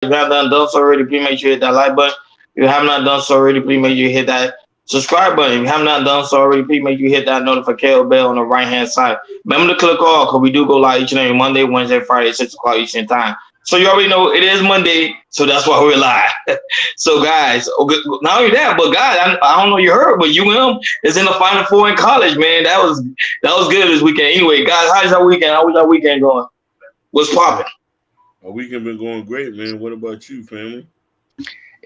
If you have not done so already, please make sure you hit that like button. If you have not done so already, please make sure you hit that subscribe button. If you have not done so already, please make sure you hit that notification bell on the right hand side. Remember to click all because we do go live each and every Monday, Wednesday, Friday, 6 o'clock Eastern time. So you already know it is Monday, so that's why we're live. So guys, not only that, but guys, I don't know you heard, but UM is in the Final Four in college, man. That was good this weekend. Anyway, guys, how's your weekend? How was your weekend going? What's popping? Our weekend been going great, man. What about you, family?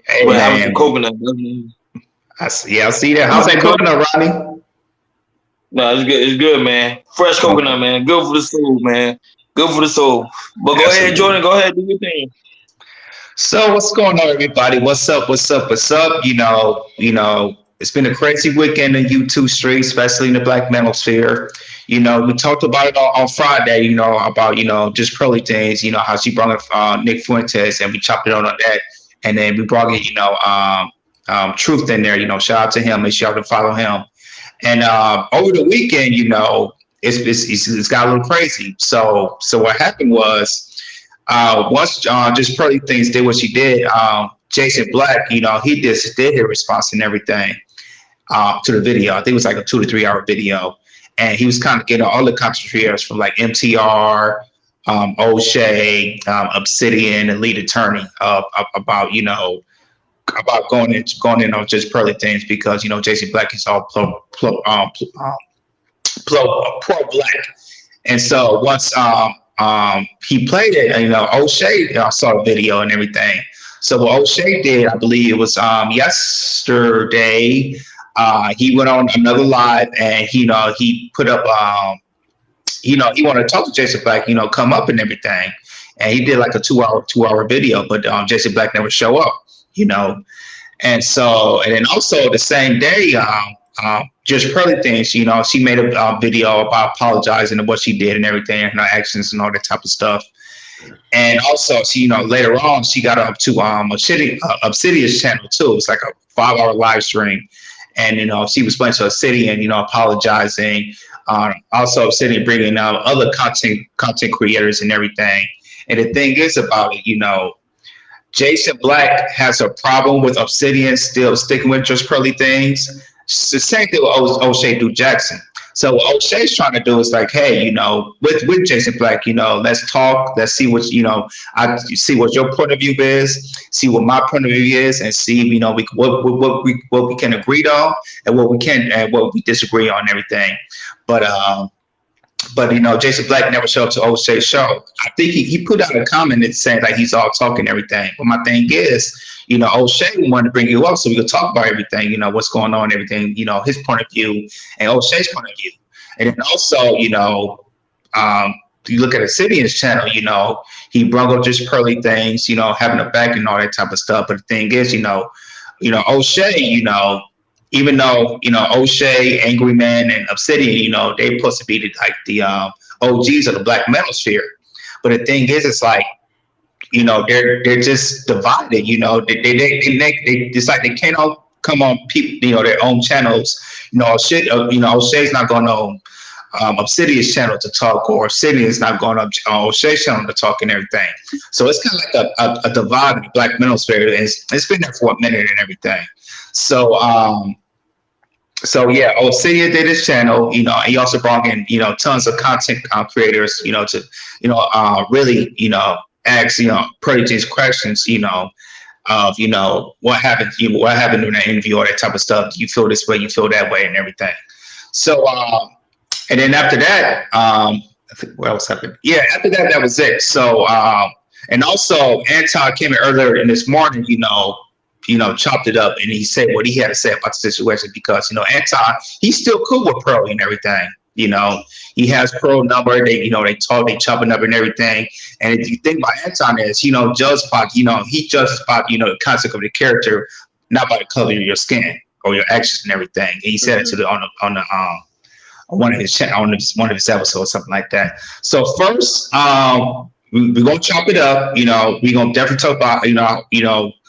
Hey What happened to man, coconut? I see that. How's that coconut, Ronnie? No, it's good. It's good, man. Fresh Okay, coconut, man. Good for the soul, man. Good for the soul. But go ahead, absolutely. Jordan. Go ahead, do your thing. So what's going on, everybody? What's up? What's up? What's up? It's been a crazy weekend in YouTube street, especially in the Black Manosphere. We talked about it on Friday. About just pearly things. How she brought up Nick Fuentes, and we chopped it on that, and then we brought in Truth in there. Shout out to him. Make sure y'all can follow him. And over the weekend, it's got a little crazy. So what happened was. Once just Pearly Things did what she did, Jason Black, he just did his response and everything to the video. I think it was like a 2 to 3 hour video. And he was kind of getting all the contributors from like MTR, O'Shea, Obsidian, and Lead Attorney about, about going in on just Pearly Things because, Jason Black is all pro-black. And so once he played it, and, O'Shea saw the video and everything. So what O'Shea did, I believe it was yesterday, he went on another live and he put up he wanted to talk to Jason Black, come up and everything. And he did like a 2 hour video, but Jason Black never show up, And then also the same day, just Pearly Things, she made a video about apologizing and what she did and everything, and her actions and all that type of stuff. And also, she, later on, she got up to Obsidian's channel too. It's like a 5 hour live stream, and she was playing to Obsidian, apologizing. Also, Obsidian bringing out other content creators and everything. And the thing is about it, Jason Black has a problem with Obsidian still sticking with just Pearly Things. It's the same thing with O'Shea do Jackson. So what O'Shea's trying to do is like, hey, with Jason Black, let's talk, let's see what I see what your point of view is, see what my point of view is, and see what we can agree on and what we can and what we disagree on and everything. But Jason Black never showed up to O'Shea's show. I think he put out a comment that saying like he's all talking and everything. But my thing is, O'Shea wanted to bring you up so we could talk about everything, what's going on, everything, his point of view and O'Shea's point of view. And then also, you look at Obsidian's channel, he brought up just Pearly Things, having a back and all that type of stuff. But the thing is, O'Shea, even though O'Shea, Angry Man, and Obsidian, they're supposed to be the OGs of the Black Manosphere. But the thing is, it's like they're just divided. They it's like they can't all come on people their own channels. O'Shea's not going on Obsidian's channel to talk, or Obsidian's not going on O'Shea's channel to talk and everything. So it's kind of like a divide in the Black Manosphere. It's been there for a minute and everything. So yeah, Obsidian did his channel, and he also brought in, tons of content creators, to, really, ask, pretty these questions, of, what happened during that interview, all that type of stuff. Do you feel this way? You feel that way and everything. So, and then after that, I think what else happened? Yeah, after that, that was it. So, and also Anton came in earlier in this morning, chopped it up and he said what he had to say about the situation because, Anton, he's still cool with Pearl and everything. He has Pearl number, they talk, they chop it up and everything. And if you think about Anton is, judge by, he judges by, the concept of the character, not by the color of your skin or your actions and everything. And he said it to on one of his episodes, something like that. So first, we're gonna chop it up. We're gonna definitely talk about,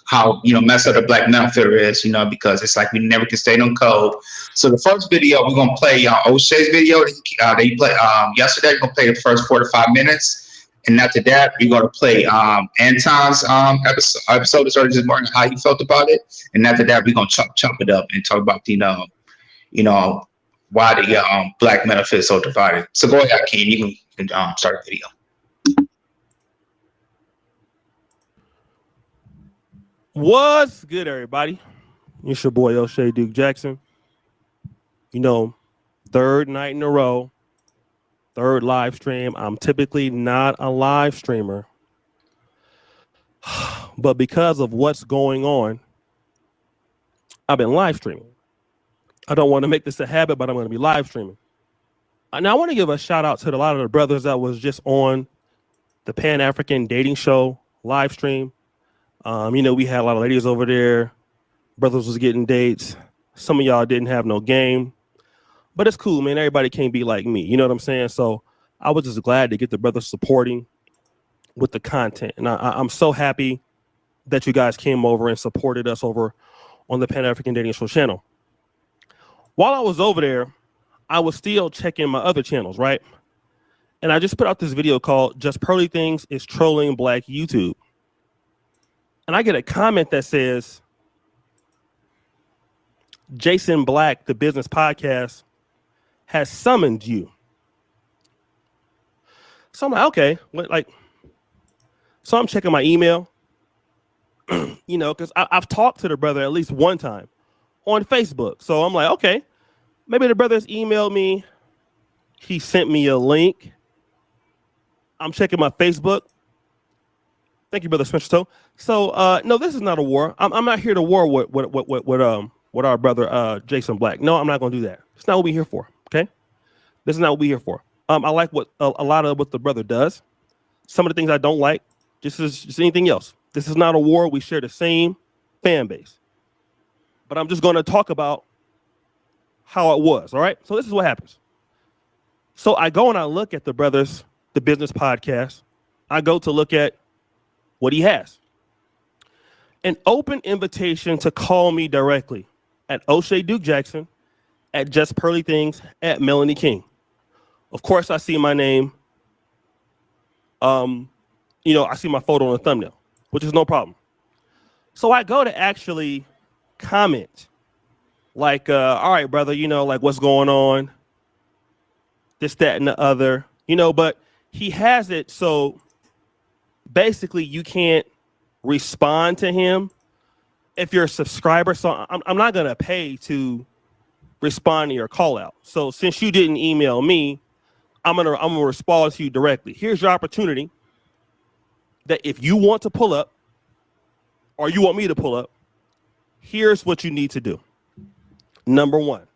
how messed up the Black Manosphere is, because it's like we never can stay on code. So the first video we're gonna play O'Shea's video that he played yesterday. We're gonna play the first 4 to 5 minutes, And after that, we're gonna play Anton's episode that started this morning, how he felt about it. And after that, we're gonna chop it up and talk about why the black Manosphere is so divided. So go ahead, Ken. You can start the video. What's good, everybody? It's your boy O'Shea Duke Jackson. Third night in a row, third live stream. I'm typically not a live streamer, but because of what's going on, I've been live streaming. I don't want to make this a habit, but I'm going to be live streaming. Now, I want to give a shout out to a lot of the brothers that was just on the Pan-African dating show live stream. We had a lot of ladies over there. Brothers was getting dates. Some of y'all didn't have no game. But it's cool, man. Everybody can't be like me. You know what I'm saying? So I was just glad to get the brothers supporting with the content. And I'm so happy that you guys came over and supported us over on the Pan-African Dating Show channel. While I was over there, I was still checking my other channels, right? And I just put out this video called Just Pearly Things is Trolling Black YouTube. And I get a comment that says, Jason Black, the business podcast, has summoned you. So I'm like, okay, so I'm checking my email, because I've talked to the brother at least one time on Facebook. So I'm like, okay, maybe the brother's emailed me. He sent me a link. I'm checking my Facebook. Thank you, Brother Spencer Toe. So no, this is not a war. I'm not here to war with our brother Jason Black. No, I'm not going to do that. It's not what we're here for. Okay, this is not what we're here for. I like what a lot of what the brother does. Some of the things I don't like. Just anything else. This is not a war. We share the same fan base. But I'm just going to talk about how it was. All right. So this is what happens. So I go and I look at the business podcast. I go to look at what he has. An open invitation to call me directly at O'Shea Duke Jackson, at Just Pearly Things, at Melanie King. Of course, I see my name. I see my photo on the thumbnail, which is no problem. So I go to actually comment, all right, brother, what's going on? This, that, and the other, but he has it so basically you can't respond to him if you're a subscriber. So I'm not going to pay to respond to your call out. So since you didn't email me, I'm gonna respond to you directly. Here's your opportunity that if you want to pull up or you want me to pull up, here's what you need to do. Number one,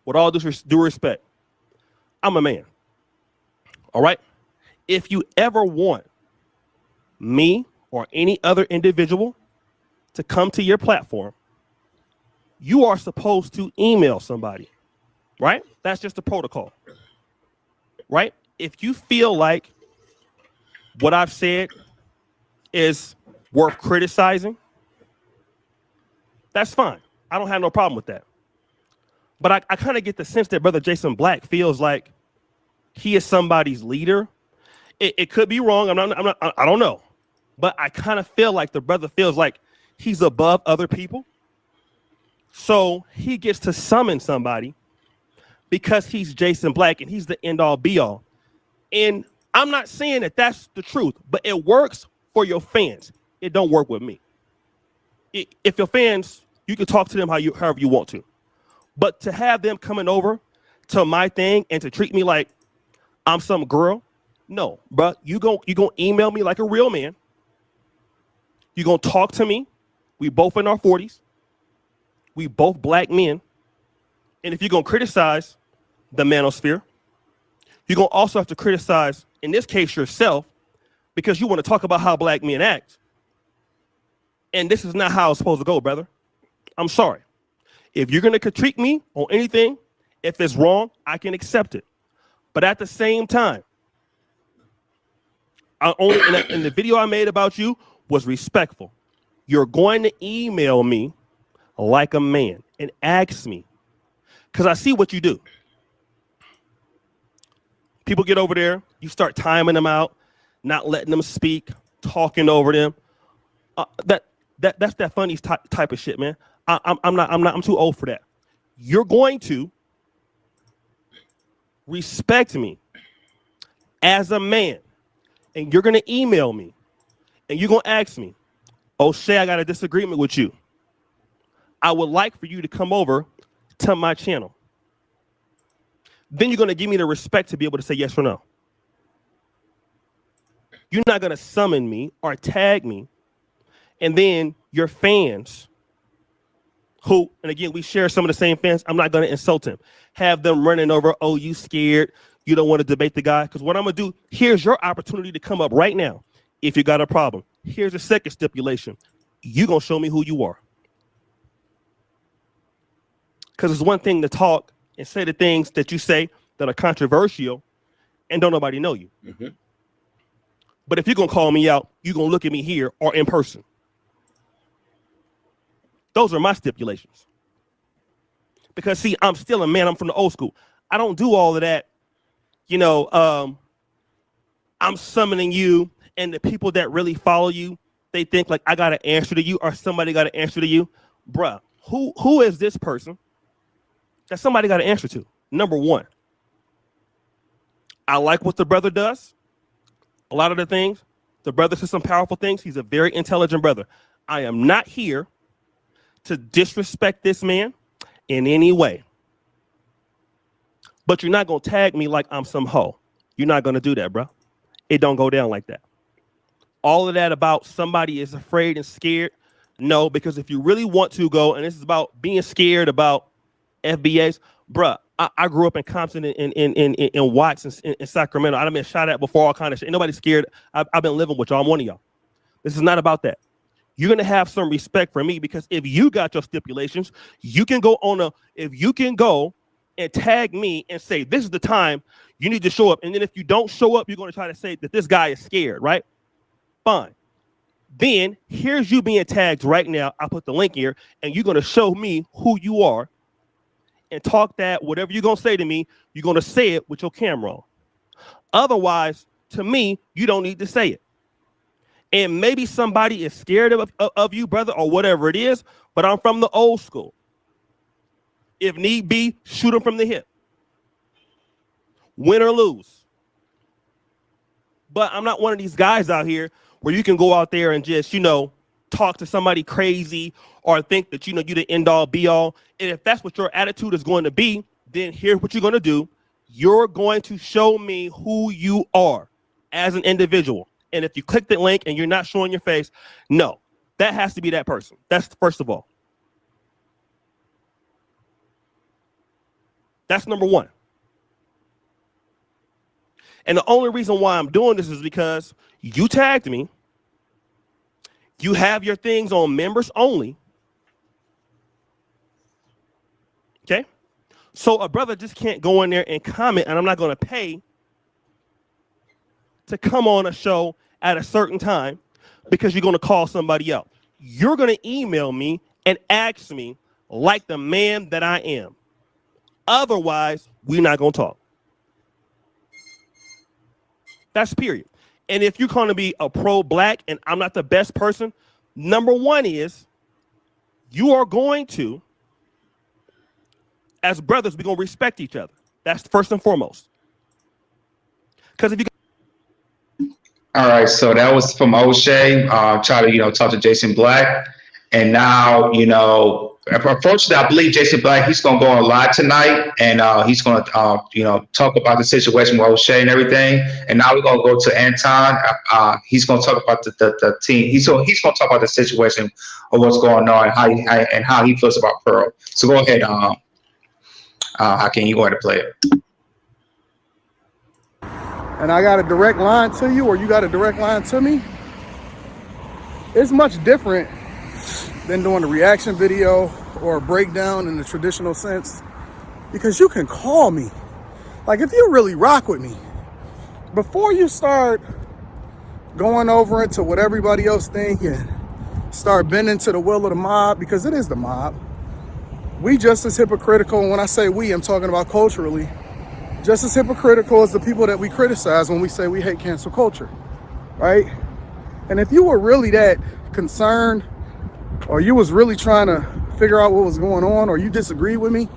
with all due respect, I'm a man. All right. If you ever want me or any other individual to come to your platform, you are supposed to email somebody, right? That's just the protocol, right? If you feel like what I've said is worth criticizing, that's fine. I don't have no problem with that. But I kind of get the sense that Brother Jason Black feels like he is somebody's leader. It could be wrong. I don't know. But I kind of feel like the brother feels like he's above other people. So he gets to summon somebody because he's Jason Black and he's the end all be all. And I'm not saying that that's the truth, but it works for your fans. It don't work with me. If your fans, you can talk to them however you want to. But to have them coming over to my thing and to treat me like I'm some girl, no, bro. You gonna email me like a real man. You gonna talk to me. We both in our 40s. We both black men. And if you're gonna criticize the manosphere, you're gonna also have to criticize, in this case, yourself, because you want to talk about how black men act. And this is not how it's supposed to go, brother. I'm sorry. If you're gonna critique me on anything, if it's wrong, I can accept it. But at the same time, in the video I made about you was respectful. You're going to email me like a man and ask me, because I see what you do. People get over there, you start timing them out. not letting them speak, talking over them. That's that funny type of shit, man. I'm too old for that. You're going to respect me as a man, and you're going to email me, and you're going to ask me, O'Shea, I got a disagreement with you. I would like for you to come over to my channel. Then you're going to give me the respect to be able to say yes or no. You're not going to summon me or tag me, and then your fans, who, and again, we share some of the same fans, I'm not going to insult them. Have them running over, oh, you scared, you don't want to debate the guy. Because what I'm going to do, here's your opportunity to come up right now. If you got a problem, here's a second stipulation. You're going to show me who you are. Because it's one thing to talk and say the things that you say that are controversial and don't nobody know you. Mm-hmm. But if you're going to call me out, you're going to look at me here or in person. Those are my stipulations. Because, see, I'm still a man. I'm from the old school. I don't do all of that. You know, I'm summoning you, and the people that really follow you, they think like I got to answer to you or somebody got to answer to you. Bruh, who is this person that somebody got to answer to? Number one, I like what the brother does. A lot of the things, the brother says some powerful things. He's a very intelligent brother. I am not here to disrespect this man in any way. But you're not going to tag me like I'm some hoe. You're not going to do that, bro. It don't go down like that. All of that about somebody is afraid and scared. No, because if you really want to go, and this is about being scared about FBAs, bruh, I grew up in Compton in Watts in Sacramento. I've been shot at before, all kind of shit. Ain't nobody scared. I've been living with y'all. I'm one of y'all. This is not about that. You're going to have some respect for me, because if you got your stipulations, you can go and tag me and say, this is the time you need to show up. And then if you don't show up, you're going to try to say that this guy is scared, right? Fine. Then here's you being tagged right now. I put the link here, and you're going to show me who you are and talk that whatever you're going to say to me, you're going to say it with your camera on. Otherwise, to me, you don't need to say it. And maybe somebody is scared of you, brother, or whatever it is, but I'm from the old school. If need be, shoot them from the hip. Win or lose. But I'm not one of these guys out here where you can go out there and just, talk to somebody crazy or think that, you're the end all be all. And if that's what your attitude is going to be, then here's what you're going to do. You're going to show me who you are as an individual. And if you click the link and you're not showing your face, no, that has to be that person. That's first of all. That's number one. And the only reason why I'm doing this is because you tagged me. You have your things on members only. Okay? So a brother just can't go in there and comment, and I'm not going to pay to come on a show at a certain time because you're going to call somebody out. You're going to email me and ask me like the man that I am. Otherwise, we're not going to talk. That's period. And if you're going to be a pro-black and I'm not the best person, number one is you are going to, as brothers, we're going to respect each other. That's first and foremost. Because if you... All right, so that was from O'Shea. Try to, talk to Jason Black. And now, unfortunately, I believe Jason Black, he's going to go on live tonight, and he's going to, talk about the situation with O'Shea and everything. And now we're going to go to Anton. He's going to talk about the team. He's going to talk about the situation of what's going on and how he feels about Pearl. So go ahead, Hakeem, you go ahead and play it. And I got a direct line to you, or you got a direct line to me. It's much different than doing a reaction video or a breakdown in the traditional sense, because you can call me. Like, if you really rock with me, before you start going over into what everybody else think and start bending to the will of the mob, because it is the mob, we just as hypocritical. And when I say we, I'm talking about culturally, just as hypocritical as the people that we criticize when we say we hate cancel culture. right? And if you were really that concerned, or you was really trying to figure out what was going on, or you disagree with me,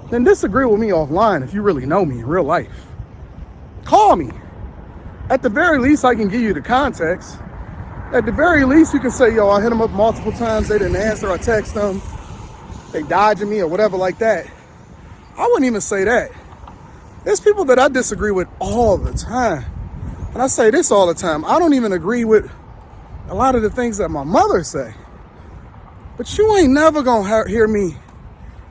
then disagree with me offline if you really know me in real life. Call me. At the very least, I can give you the context. At the very least, you can say, yo, I hit them up multiple times, they didn't answer, I text them, they dodging me or whatever like that. I wouldn't even say that. There's people that I disagree with all the time. And I say this all the time. I don't even agree with a lot of the things that my mother say. But you ain't never gonna hear me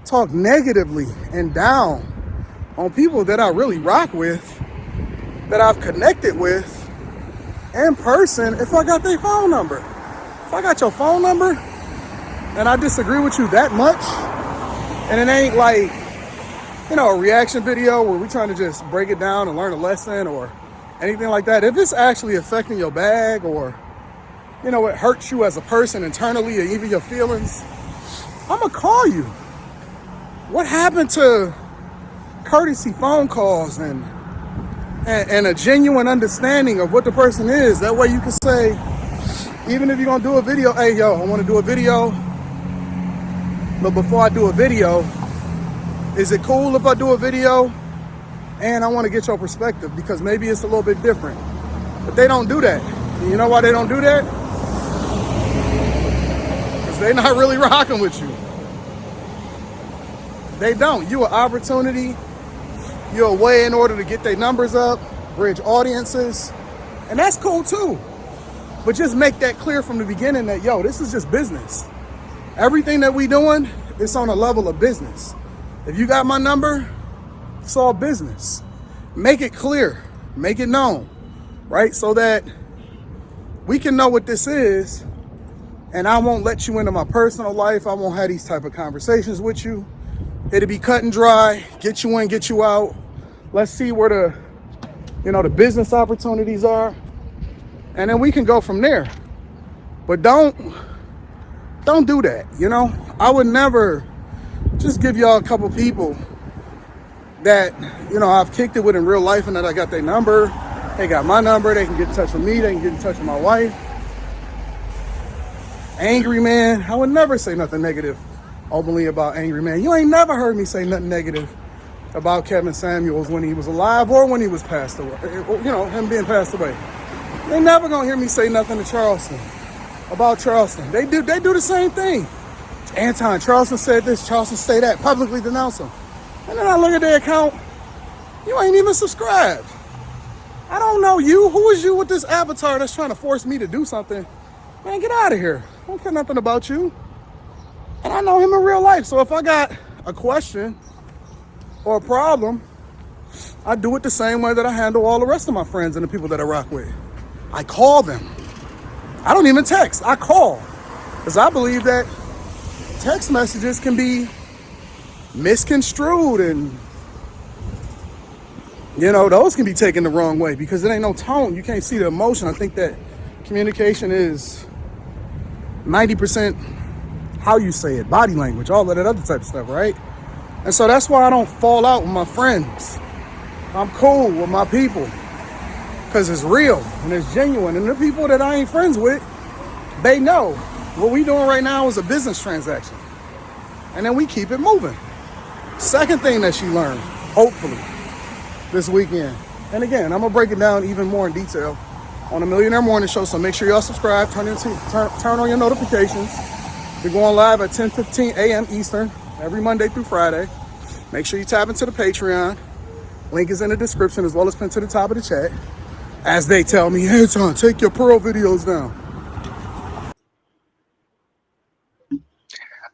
talk negatively and down on people that I really rock with, that I've connected with in person if I got their phone number. If I got your phone number and I disagree with you that much, and it ain't like, you know, a reaction video where we're trying to just break it down and learn a lesson or anything like that. If it's actually affecting your bag, or, you know, it hurts you as a person internally or even your feelings, I'm gonna call you. What happened to courtesy phone calls and a genuine understanding of what the person is? That way you can say, even if you're gonna do a video, hey, yo, I wanna do a video, but before I do a video, is it cool if I do a video and I wanna get your perspective, because maybe it's a little bit different. But they don't do that. And you know why they don't do that? Because they're not really rocking with you. They don't. You an opportunity. You're a way in order to get their numbers up, bridge audiences, and that's cool too. But just make that clear from the beginning that, yo, this is just business. Everything that we doing, it's on a level of business. If you got my number, it's all business. Make it clear, make it known, right? So that we can know what this is, and I won't let you into my personal life. I won't have these type of conversations with you. It'll be cut and dry, get you in, get you out. Let's see where the, you know, the business opportunities are. And then we can go from there. But don't do that, you know? I would never just give y'all a couple people that, you know, I've kicked it with in real life and that I got their number. They got my number, they can get in touch with me, they can get in touch with my wife. Angry Man, I would never say nothing negative openly about Angry Man. You ain't never heard me say nothing negative about Kevin Samuels when he was alive or when he was passed away, you know, him being passed away. They never gonna hear me say nothing to Charleston, about Charleston. They do the same thing. Anton, Charleston said this, Charleston say that, publicly denounce him. And then I look at their account, you ain't even subscribed. I don't know you. Who is you with this avatar that's trying to force me to do something? Man, get out of here. I don't care nothing about you. And I know him in real life. So if I got a question or a problem, I do it the same way that I handle all the rest of my friends and the people that I rock with. I call them. I don't even text. I call. Because I believe that text messages can be misconstrued, and, you know, those can be taken the wrong way because it ain't no tone. You can't see the emotion. I think that communication is 90% how you say it, body language, all of that other type of stuff, right? And so that's why I don't fall out with my friends. I'm cool with my people because it's real and it's genuine. And the people that I ain't friends with, they know what we doing right now is a business transaction. And then we keep it moving. Second thing that she learned, hopefully, this weekend. And again, I'm gonna break it down even more in detail on the Millionaire Morning Show. So make sure y'all subscribe, turn on your notifications. We're going live at 10:15 a.m. Eastern every Monday through Friday. Make sure you tap into the Patreon. Link is in the description as well as pinned to the top of the chat. As they tell me, hey, Tom, take your Pearl videos down.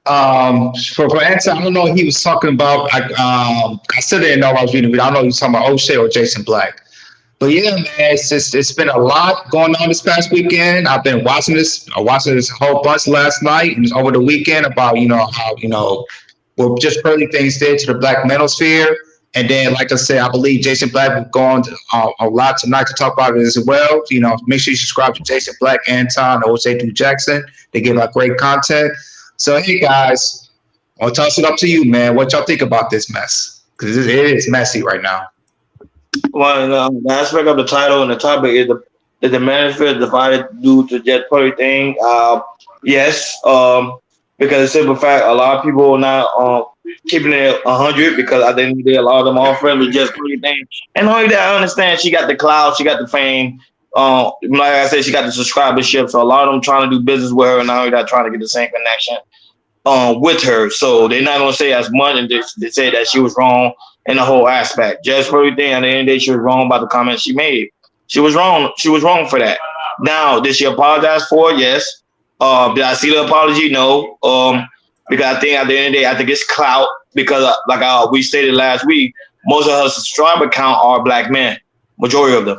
For answer, I don't know what he was talking about. I still didn't know I was reading it. I don't know if he was talking about O'Shea or Jason Black. But yeah, man, it's been a lot going on this past weekend. I've been watching this whole bunch last night and over the weekend about, you know, how, you know, what just early things did to the Black Manosphere. And then, like I said, I believe Jason Black will go on a lot tonight to talk about it as well. You know, make sure you subscribe to Jason Black, Anton, Jose Du Jackson. They give out great content. So, hey, guys, I'll toss it up to you, man. What y'all think about this mess? Because it is messy right now. Well, the aspect of the title and the topic is the is the Manosphere divided due to Jet Purdy thing? Yes. Because the simple fact, a lot of people are not keeping it 100 because I think a lot of them are friends with Jet Purdy thing. And only that, I understand she got the clout, she got the fame. Like I said, she got the subscribership, so a lot of them trying to do business with her, and now they're trying to get the same connection with her. So they're not gonna say as much, and they say that she was wrong in the whole aspect. Just for everything, at the end of the day, she was wrong about the comments she made. She was wrong. She was wrong for that. Now, did she apologize for it? Yes. Did I see the apology? No. Because I think at the end of the day, I think it's clout. Because we stated last week, most of her subscriber count are black men, majority of them.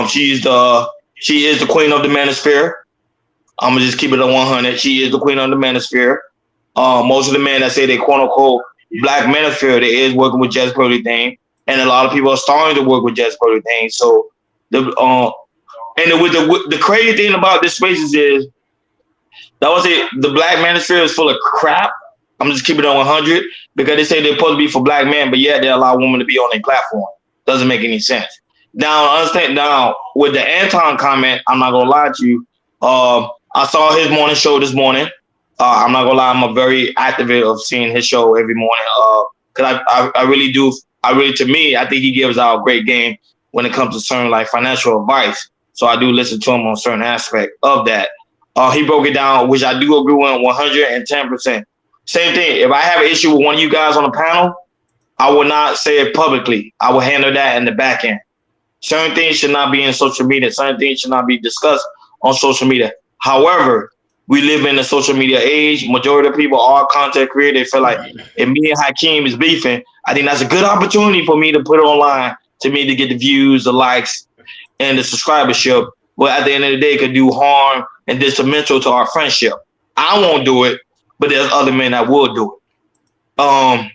She is the queen of the manosphere. I'm gonna just keep it at 100. She is the queen of the manosphere. Most of the men that say they quote unquote black manosphere, they is working with Jess Purdy thing, and a lot of people are starting to work with Jess Purdy thing. So with the crazy thing about this spaces is that was it. The black manosphere is full of crap. I'm just keeping it on 100 because they say they're supposed to be for black men, but yet they allow women to be on their platform. Doesn't make any sense. Now, understand. Now, with the Anton comment, I'm not gonna lie to you. I saw his morning show this morning. I'm not gonna lie, I'm a very active of seeing his show every morning. Cause I really do. To me, I think he gives out a great game when it comes to certain like financial advice. So I do listen to him on certain aspect of that. He broke it down, which I do agree with 110%. Same thing. If I have an issue with one of you guys on the panel, I will not say it publicly. I will handle that in the back end. Certain things should not be in social media. Certain things should not be discussed on social media. However, we live in a social media age. Majority of people are content creators. They feel like if me and Hakeem is beefing, I think that's a good opportunity for me to put it online to me to get the views, the likes, and the subscribership. But at the end of the day, it could do harm and detrimental to our friendship. I won't do it, but there's other men that will do it. I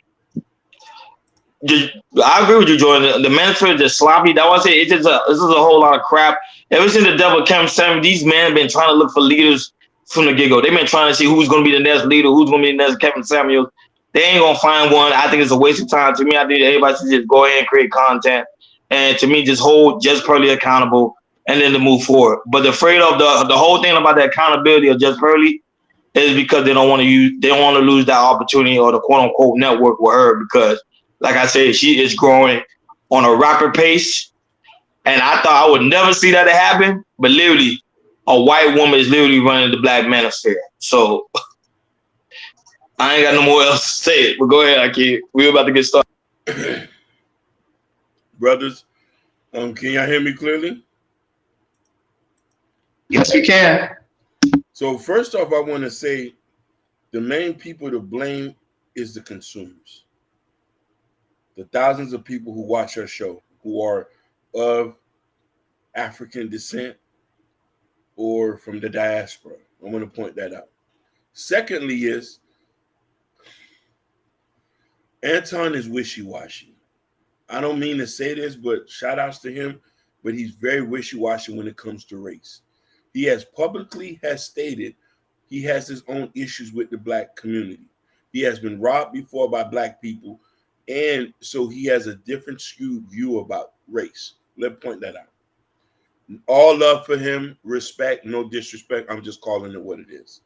agree with you, Jordan. The Manosphere is just sloppy. That was it. This is a whole lot of crap. Ever since the devil came, these men have been trying to look for leaders from the get-go. They've been trying to see who's going to be the next leader, who's going to be the next Kevin Samuels. They ain't going to find one. I think it's a waste of time. To me, I think everybody should just go ahead and create content. And to me, just hold Just Purdy accountable and then to move forward. But afraid of the whole thing about the accountability of Just Purdy is because they don't want to lose that opportunity or the quote-unquote network with her because, like I said, she is growing on a rapid pace. And I thought I would never see that happen. But literally, a white woman is literally running the black manosphere. So I ain't got no more else to say. But go ahead, Akeem. We're about to get started. Brothers, can y'all hear me clearly? Yes, we can. So first off, I want to say the main people to blame is the consumers. The thousands of people who watch our show who are of African descent or from the diaspora. I want to point that out. Secondly is Anton is wishy-washy. I don't mean to say this, but shout outs to him, but he's very wishy-washy when it comes to race. He has publicly stated he has his own issues with the black community. He has been robbed before by black people, and so he has a different skewed view about race. Let's point that out. All love for him, respect, no disrespect. I'm just calling it what it is.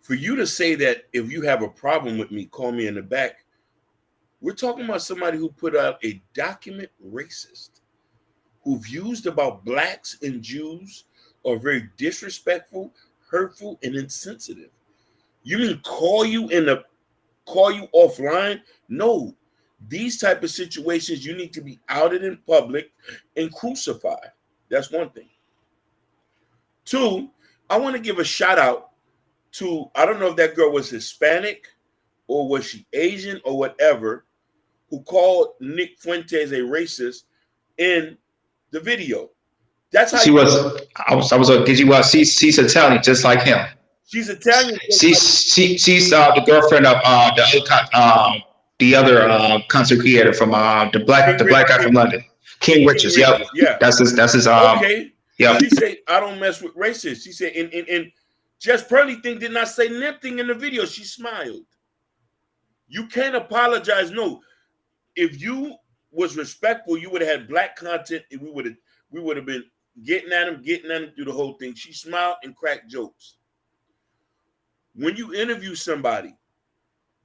For you to say that if you have a problem with me, call me in the back, we're talking about somebody who put out a document racist, who views about blacks and Jews are very disrespectful, hurtful, and insensitive. You mean call you offline? No. These type of situations, you need to be outed in public and crucified. That's one thing. Two, I want to give a shout out to, I don't know if that girl was Hispanic or was she Asian or whatever, who called Nick Fuentes a racist in the video. That's how she's Italian, just like him. She's Italian. She's the girlfriend of the other content creator from the black guy from London, King Richards. Yep. Yeah, that's his. Okay. Yep. She said, "I don't mess with racists." She said, and Jess Purdy thing did not say nothing in the video. She smiled. You can't apologize. No, if you was respectful, you would have had black content, and we would have been getting at him through the whole thing. She smiled and cracked jokes. When you interview somebody,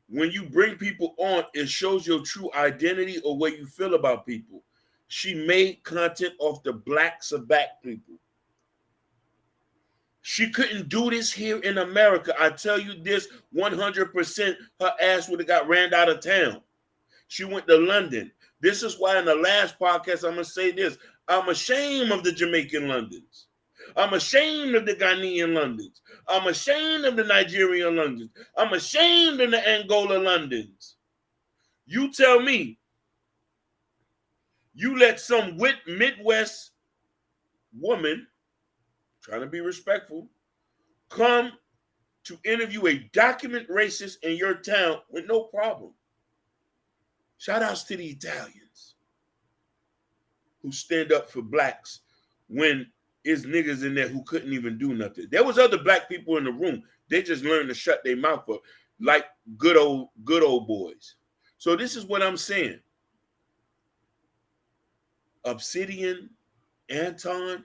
when you bring people on, it shows your true identity or what you feel about people. She made content off the blacks of black people. She couldn't do this here in America. I tell you this 100%, her ass would have got ran out of town. She went to London. This is why in the last podcast, I'm going to say this. I'm ashamed of the Jamaican Londons. I'm ashamed of the Ghanaian Londons. I'm ashamed of the Nigerian Londons. I'm ashamed of the Angola Londons. You tell me, you let some Midwest woman, trying to be respectful, come to interview a document racist in your town with no problem. Shout outs to the Italians who stand up for blacks when there's niggas in there who couldn't even do nothing. There was other black people in the room. They just learned to shut their mouth up like good old boys. So this is what I'm saying. Obsidian, Anton,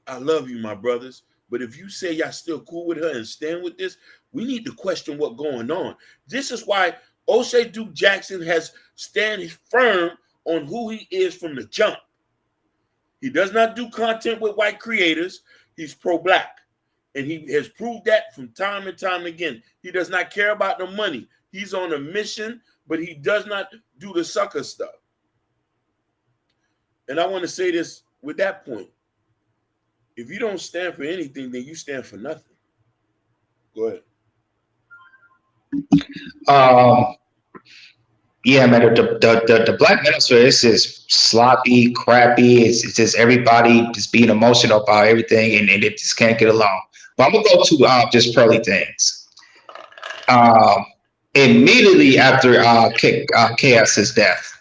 I love you, my brothers. But if you say y'all still cool with her and stand with this, we need to question what's going on. This is why O'Shea Duke Jackson has stand firm on who he is from the jump. He does not do content with white creators. He's pro-black. And he has proved that from time and time again. He does not care about the money. He's on a mission, but he does not do the sucker stuff. And I want to say this with that point. If you don't stand for anything, then you stand for nothing. Go ahead. Yeah, man, the Black Manosphere is just sloppy, crappy. It's just everybody just being emotional about everything, and it just can't get along. But I'm gonna go to just pearly things. Immediately after Chaos's death,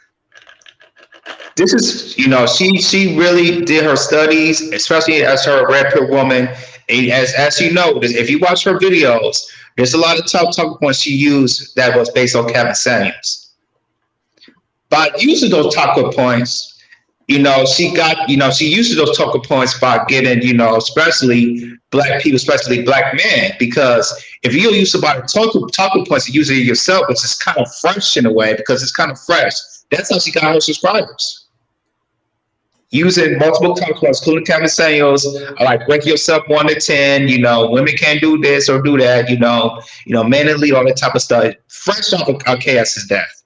this is, she really did her studies, especially as her red pill woman. And as you know, if you watch her videos, there's a lot of talking points she used that was based on Kevin Samuels. By using those talking points, she uses those talking points by getting, especially black people, especially black men, because if you use somebody talking points and use it yourself, which is kind of fresh in a way, because it's kind of fresh, that's how she got her subscribers. Using multiple talking points, including Kevin Samuels, like rank yourself 1 to 10, women can't do this or do that, men and lead, all that type of stuff. Fresh off of Chaos's death.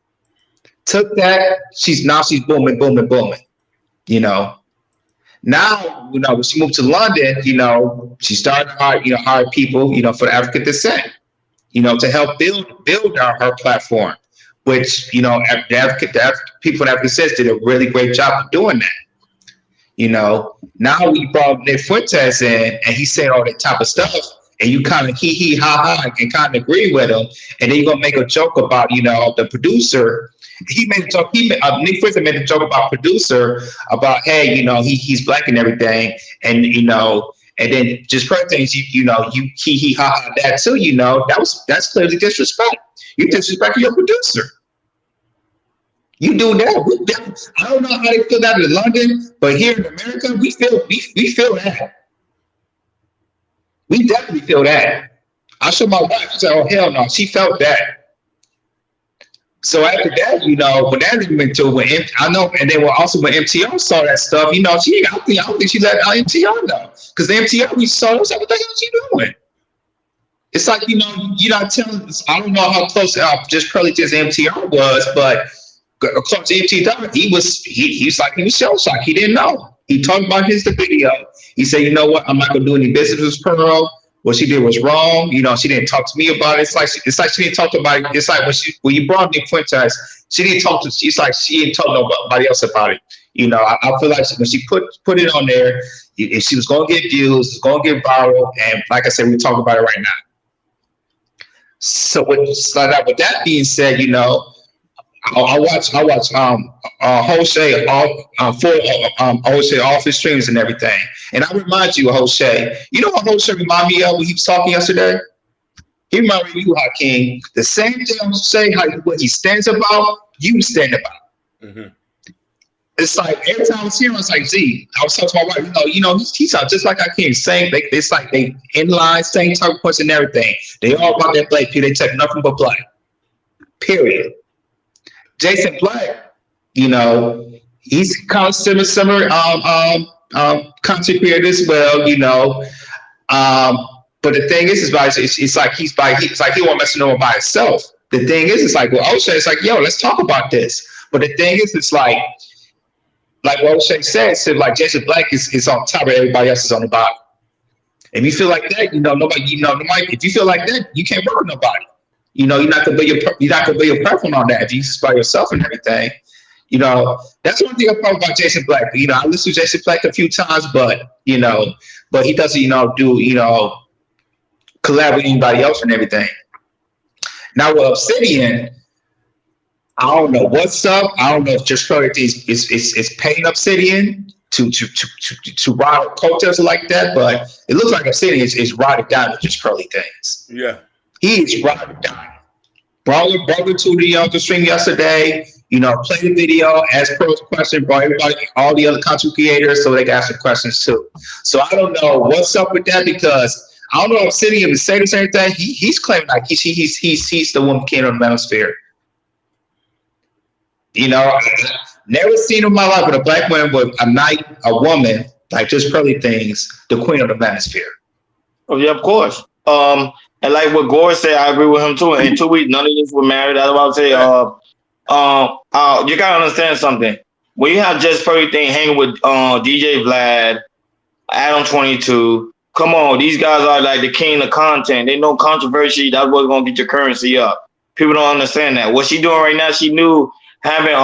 Took that, she's booming. Now, when she moved to London, she started hire people, for African descent, to help build her platform, which, the people in African descent did a really great job of doing that. Now we brought Nick Fuentes in, and he said all that type of stuff, and you kind of hee ha and kind of agree with him, and then you're gonna make a joke about the producer. He made a joke. Nick Fuentes made a joke about producer about, hey, he's black and everything, and and then just certain things you hee ha that too. That's clearly disrespect. You disrespect your producer. You do that. I don't know how they feel that in London, but here in America, we feel that. We definitely feel that. I showed my wife. She said, "Oh hell no," she felt that. So after that, when that went to I know, and then also when MTR saw that stuff, I don't think she let MTR know, because the MTR we saw, I was like, what the hell is she doing? It's like you're not telling us. I don't know how close just probably just MTR was, but. Close to MTR, he was shell shocked. He didn't know. He talked about the video. He said, "You know what? I'm not gonna do any business with Pearl. What she did was wrong. She didn't talk to me about it. It's like she didn't talk about it. It's like when you brought Nick Fuentes, she didn't talk to. She's like she didn't talk to nobody else about it. I feel like when she put it on there, if she was gonna get views, it's gonna get viral, and like I said, we talk about it right now. So with that being said, I watch O'Shea O'Shea off his streams and everything. And I remind you of O'Shea. You know what O'Shea remind me of when he was talking yesterday? He reminded you, Hakeem, the same thing I'm saying, how what he stands about, you stand about. Mm-hmm. It's like every time I see him, it's like, Z, I was talking to my wife, he's just like Hakeem, same. It's like they in line, same type of points and everything. They all about that black people. They take nothing but black. Period. Jason Black, he's kind of similar content creator as well, but the thing is it's like he won't mess with no one by himself. The thing is, it's like, well, O'Shea, it's like, yo, let's talk about this. But the thing is, it's like what O'Shea said, so like Jason Black is on top of everybody else is on the bottom. If you feel like that, nobody, if you feel like that, you can't work with nobody. You're not gonna build your platform on that if you just by yourself and everything. That's one thing I thought about Jason Black. I listened to Jason Black a few times, but he doesn't, do collaborate with anybody else and everything. Now with Obsidian, I don't know what's up. I don't know if just Project is paying Obsidian to ride coattails like that, but it looks like Obsidian is riding down with just curly things. Yeah. He is riding down. Brother to the stream yesterday, play the video, ask pros questions, brought everybody, all the other content creators, so they can ask some questions too. So I don't know what's up with that, because I don't know if Obsidian would say the same thing. He's claiming like he's the one king of the Manosphere. Never seen in my life with a black woman with a woman, like just curly things, the queen of the Manosphere. Oh yeah, of course. And like what Gore said, I agree with him too. In 2 weeks, none of us were married. I was about to say, you gotta understand something. When you have just Purdy thing hanging with DJ Vlad, Adam 22, come on, these guys are like the king of content. They know controversy. That's what's gonna get your currency up. People don't understand that. What she doing right now? She knew having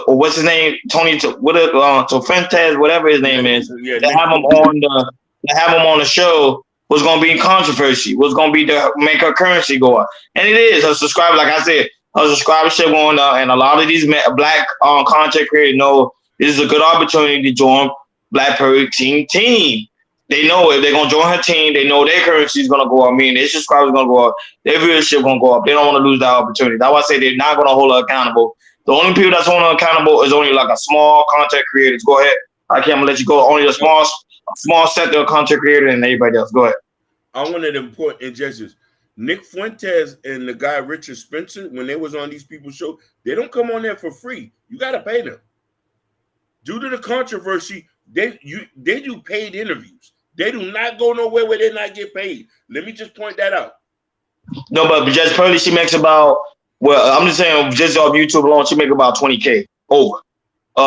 what's his name, Tony, Fuentes, whatever his name is. Yeah, to have him on the show was gonna be in controversy. Was gonna be to make her currency go up, and it is. Her subscriber, like I said, her subscribership going up, and a lot of these black content creators know this is a good opportunity to join Black Purdy team. They know if they're gonna join her team, they know their currency is gonna go up. I mean, their subscribers gonna go up, their viewership gonna go up. They don't want to lose that opportunity. That's why I say they're not gonna hold her accountable. The only people that's holding her accountable is only like a small content creators. Go ahead, I can't let you go. Only a small set of content creators and everybody else. Go ahead. I wanted to point in just Nick Fuentes and the guy Richard Spencer, when they was on these people's show, they don't come on there for free. You got to pay them. Due to the controversy, they do paid interviews. They do not go nowhere where they not get paid. Let me just point that out. No, but just Purdy, she makes about, well, I'm just saying, just off YouTube alone, she make about 20K over.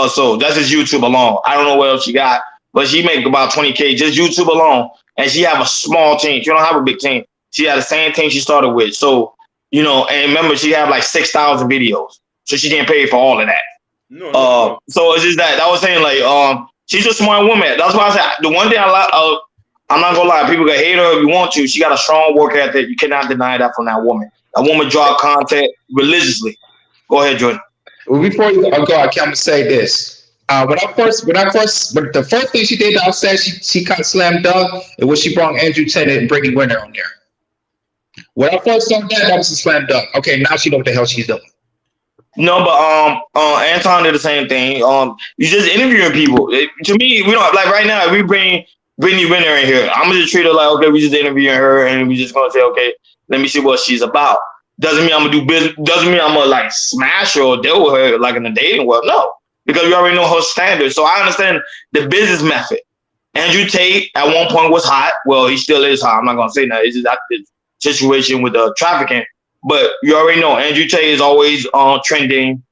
So that's just YouTube alone. I don't know what else she got, but she make about 20K just YouTube alone. And she have a small team. She don't have a big team. She had the same team she started with. So, and remember, she have like 6,000 videos. So she getting paid for all of that. No. So it's just that I was saying, like, she's a smart woman. That's why I said the one thing I'm not gonna lie, people can hate her if you want to. She got a strong work ethic. You cannot deny that from that woman. That woman drop content religiously. Go ahead, Jordan. Well, before you go, I'm gonna say this. The first thing she did, I said she kind of slammed dunk, and when she brought Andrew Tennant and Brittany Winter on there. When I first saw that was a slam dunk. Okay, now she know what the hell she's doing. No, but Anton did the same thing. You just interviewing people. To me, we don't like right now. If we bring Brittany Winter in here, I'm gonna just treat her like, okay, we just interviewing her, and we just gonna say, okay, let me see what she's about. Doesn't mean I'm gonna do business. Doesn't mean I'm gonna like smash her or deal with her like in the dating world. No. Because we already know her standards. So I understand the business method. Andrew Tate at one point was hot. Well, he still is hot. I'm not going to say that. It's just that situation with the trafficking. But you already know Andrew Tate is always trending.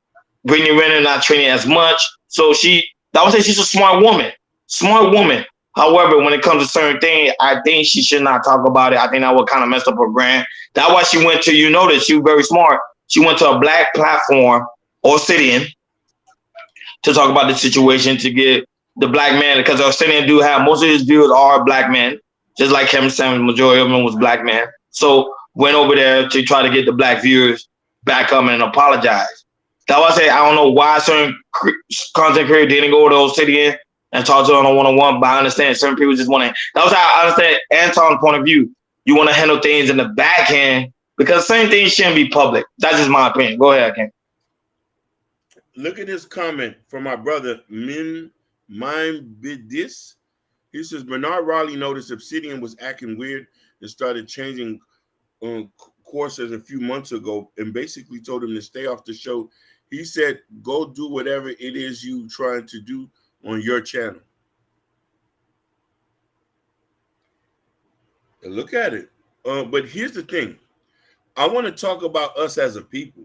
Brittany Renner not trending as much. So I would say she's a smart woman. Smart woman. However, when it comes to certain things, I think she should not talk about it. I think that would kind of mess up her brand. That's why she went to, that she was very smart. She went to a black platform, Obsidian, to talk about the situation, to get the black man, because Obsidian do have most of his viewers are black men, just like Kevin Samuels, the majority of them was black men. So went over there to try to get the black viewers back up and apologize. That's why I say I don't know why certain content creators didn't go to Obsidian and talk to them on one-on-one, but I understand certain people just want to. That was how I understand Anton's point of view. you want to handle things in the back end because certain things shouldn't be public. That's just my opinion. Go ahead, Ken. Look at this comment from my brother Min Mime Bidis. He says Bernard Raleigh noticed Obsidian was acting weird and started changing courses a few months ago and basically told him to stay off the show. He said, go do whatever it is you trying to do on your channel. And look at it. But here's the thing. I want to talk about us as a people.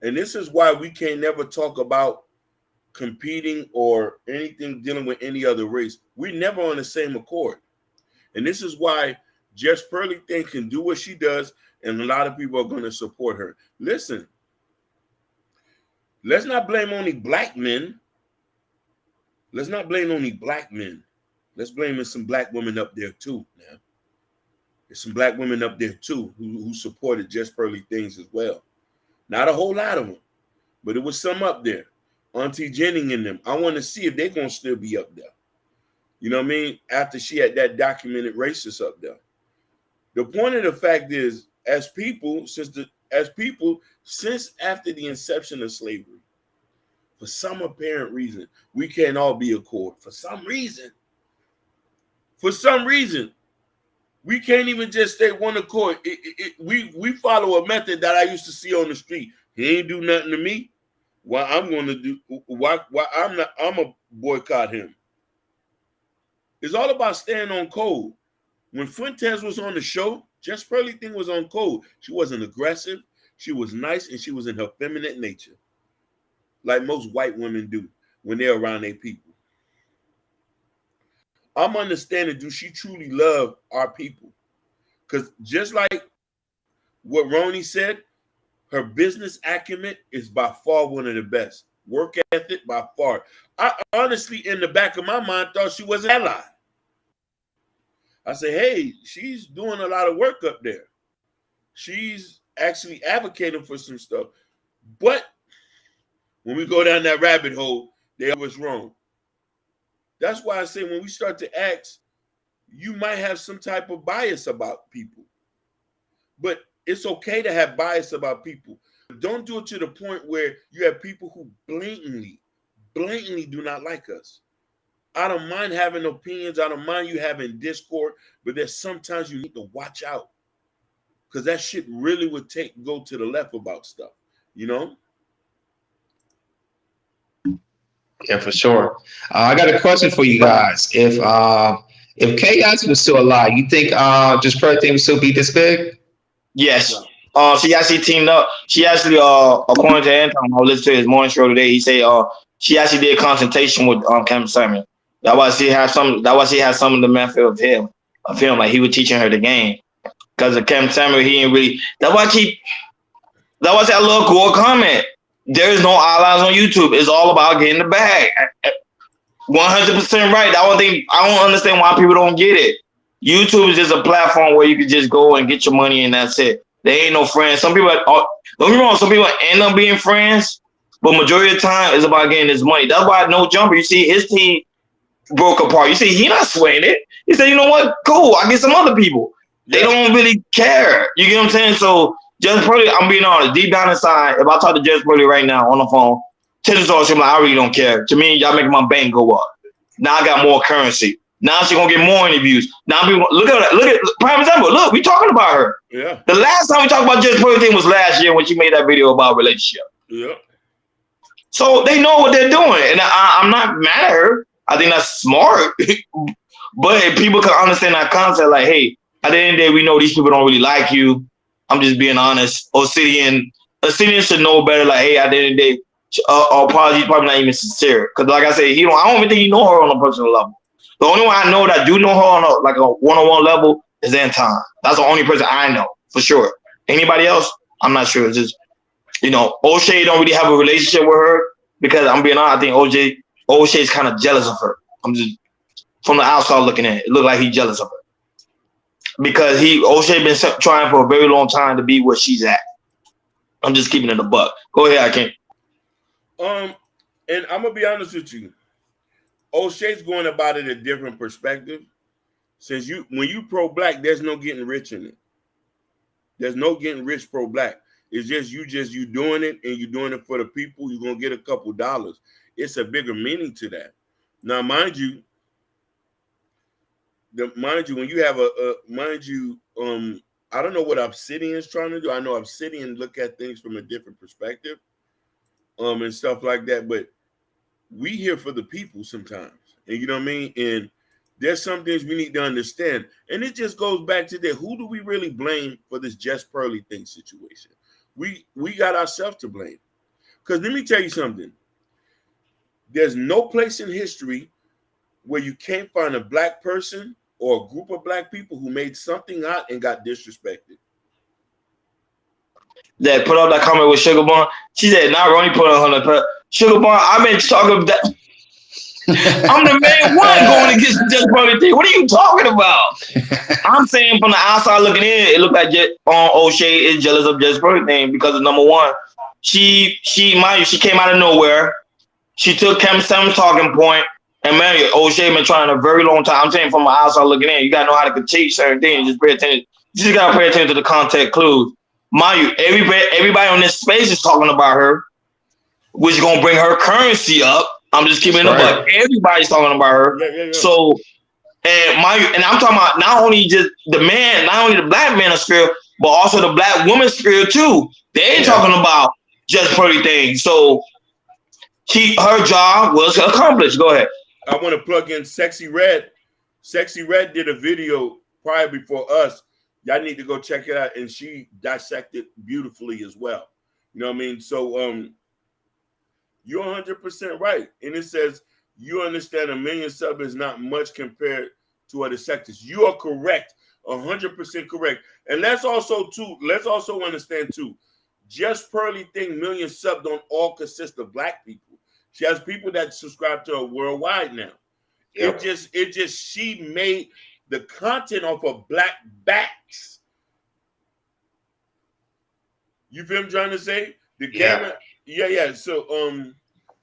And this is why we can't never talk about competing or anything dealing with any other race. We're never on the same accord. And this is why Jess Pearly thing can do what she does, and a lot of people are going to support her. Listen, let's not blame only black men. Let's not blame only black men. Let's blame some black women up there too. Now, there's some black women up there too who supported Jess Pearly things as well. Not a whole lot of them, but it was some up there. Auntie Jennings and them. I want to see if they're going to still be up there. You know what I mean? After she had that documented racist up there. The point of the fact is, as people, since after the inception of slavery, for some apparent reason, we can't all be accord. For some reason, we can't even just stay one accord. We follow a method that I used to see on the street. He ain't do nothing to me. Why I'm going to do? Why I'm not? I'm a boycott him. It's all about staying on code. When Fuentes was on the show, Jess Pearly thing was on code. She wasn't aggressive. She was nice, and she was in her feminine nature, like most white women do when they're around their people. I'm understanding, do she truly love our people? Because just like what Roni said, her business acumen is by far one of the best. Work ethic by far. I honestly, in the back of my mind, thought she was an ally. I say, hey, she's doing a lot of work up there. She's actually advocating for some stuff. But when we go down that rabbit hole, they always wrong. That's why I say when we start to ask, you might have some type of bias about people. But it's okay to have bias about people. Don't do it to the point where you have people who blatantly do not like us. I don't mind having opinions. I don't mind you having discord, but there's sometimes you need to watch out because that shit really would go to the left about stuff, you know? Yeah, for sure. I got a question for you guys. If Chaos was still alive, you think Just Pearly thing would still be this big? Yes. She actually teamed up. She actually, according to Anton, I listened to his morning show today. He said, she actually did a consultation with Kevin Simon. That's why she had some. That why she had some of the method of him, like he was teaching her the game. Because of Kevin Simon, he ain't really. That's why that little cool comment. There is no allies on YouTube. It's all about getting the bag. 100% right. I don't understand why people don't get it. YouTube is just a platform where you can just go and get your money and that's it. There ain't no friends. Some people, don't get me wrong, some people end up being friends, but majority of the time it's about getting this money. That's why No Jumper, you see his team broke apart. You see he not swaying it. He said, you know what? Cool, I get some other people. They don't really care. You get what I'm saying? So Jess Pearly, I'm being honest, deep down inside, if I talk to Jess Pearly right now on the phone, tennis on, I'm like, I really don't care. To me, y'all making my bank go up. Now I got more currency. Now she's gonna get more interviews. Now people look at prime example. Look, we talking about her. Yeah. The last time we talked about Jess Pearly thing was last year when she made that video about relationship. Yeah. So they know what they're doing, and I'm not mad at her. I think that's smart. But if people can understand that concept, like, hey, at the end of the day, we know these people don't really like you. I'm just being honest. Obsidian should know better. Like, hey, at the end of the day, apologies probably not even sincere. Because like I said, I don't even think he know her on a personal level. The only one I know that do know her on a one-on-one level is Anton. That's the only person I know for sure. Anybody else, I'm not sure. It's just, O'Shea don't really have a relationship with her because I'm being honest. I think O'Shea's kind of jealous of her. I'm just from the outside looking at it. It look like he's jealous of her because O'Shea been trying for a very long time to be where she's at. I'm just keeping it a buck. Go ahead, I can't. And I'm gonna be honest with you. O'Shea's going about it a different perspective. Since when you pro-black, there's no getting rich in it. There's no getting rich pro-black. It's just you doing it, and you're doing it for the people. You're gonna get a couple dollars. It's a bigger meaning to that. Now, mind you, when you have I don't know what Obsidian is trying to do. I know Obsidian look at things from a different perspective, and stuff like that. But we here for the people sometimes, and you know what I mean. And there's some things we need to understand, and it just goes back to that. Who do we really blame for this Jess Pearly thing situation? We got ourselves to blame. Because let me tell you something. There's no place in history where you can't find a black person or a group of black people who made something out and got disrespected. That put up that comment with Sugar Bun. She said, "Not Ronnie put on her Sugar Bun. I've been talking that. I'm the main one going against the Jess Pearly thing. What are you talking about?" I'm saying from the outside looking in, it looked like O'Shea is jealous of Jess Pearly thing because of number one, she came out of nowhere. She took Cam Sam's talking point, and man, O'Shea been trying a very long time. I'm saying from the outside looking in, you gotta know how to critique certain things. Just pay attention. You just gotta pay attention to the context clues. Mind you, everybody on this space is talking about her, which is gonna bring her currency up. I'm just keeping it up, but everybody's talking about her. Yeah. So, and I'm talking about not only just the man, not only the black manosphere, but also the black women's sphere too. They ain't talking about Jess Pearly things. So, her job was accomplished. Go ahead. I want to plug in Sexy Red. Sexy Red did a video prior before us. Y'all need to go check it out, and she dissected beautifully as well. You know what I mean? So, you're 100% right. And it says, you understand 1 million subs is not much compared to other sectors. You are correct. 100% correct. And let's also understand too, Jess Pearly thing, 1 million subs don't all consist of black people. She has people that subscribe to her worldwide now. Yep. It just she made the content off of black backs. You feel what I'm trying to say? The camera. Yeah. So,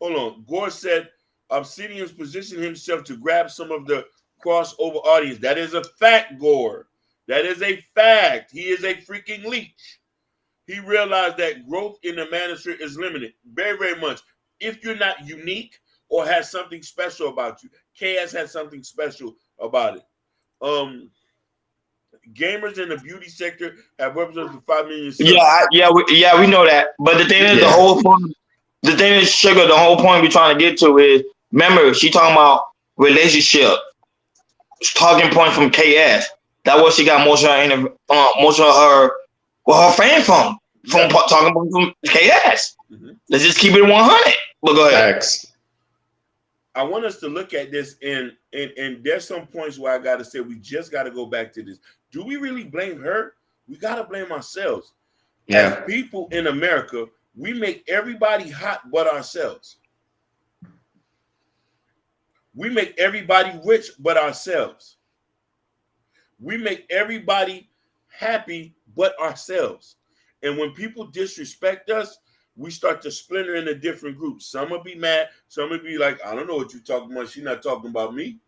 hold on. Gore said Obsidian's positioned himself to grab some of the crossover audience. That is a fact, Gore. That is a fact. He is a freaking leech. He realized that growth in the manosphere is limited, very, very much. If you're not unique or has something special about you, KS has something special about it. Gamers in the beauty sector have represented 5 million. We know that. But the thing is, the whole point. The thing is, Sugar. The whole point we're trying to get to is, remember, she talking about relationship. Talking point from KS. That's what she got most of her fame from talking from KS. Mm-hmm. Let's just keep it 100. But go ahead. Thanks. I want us to look at this, and there's some points where I got to say we just got to go back to this. Do we really blame her? We got to blame ourselves. Yeah. As people in America, we make everybody hot but ourselves. We make everybody rich but ourselves. We make everybody happy but ourselves. And when people disrespect us, we start to splinter into different groups. Some will be mad. Some will be like, I don't know what you're talking about. She's not talking about me.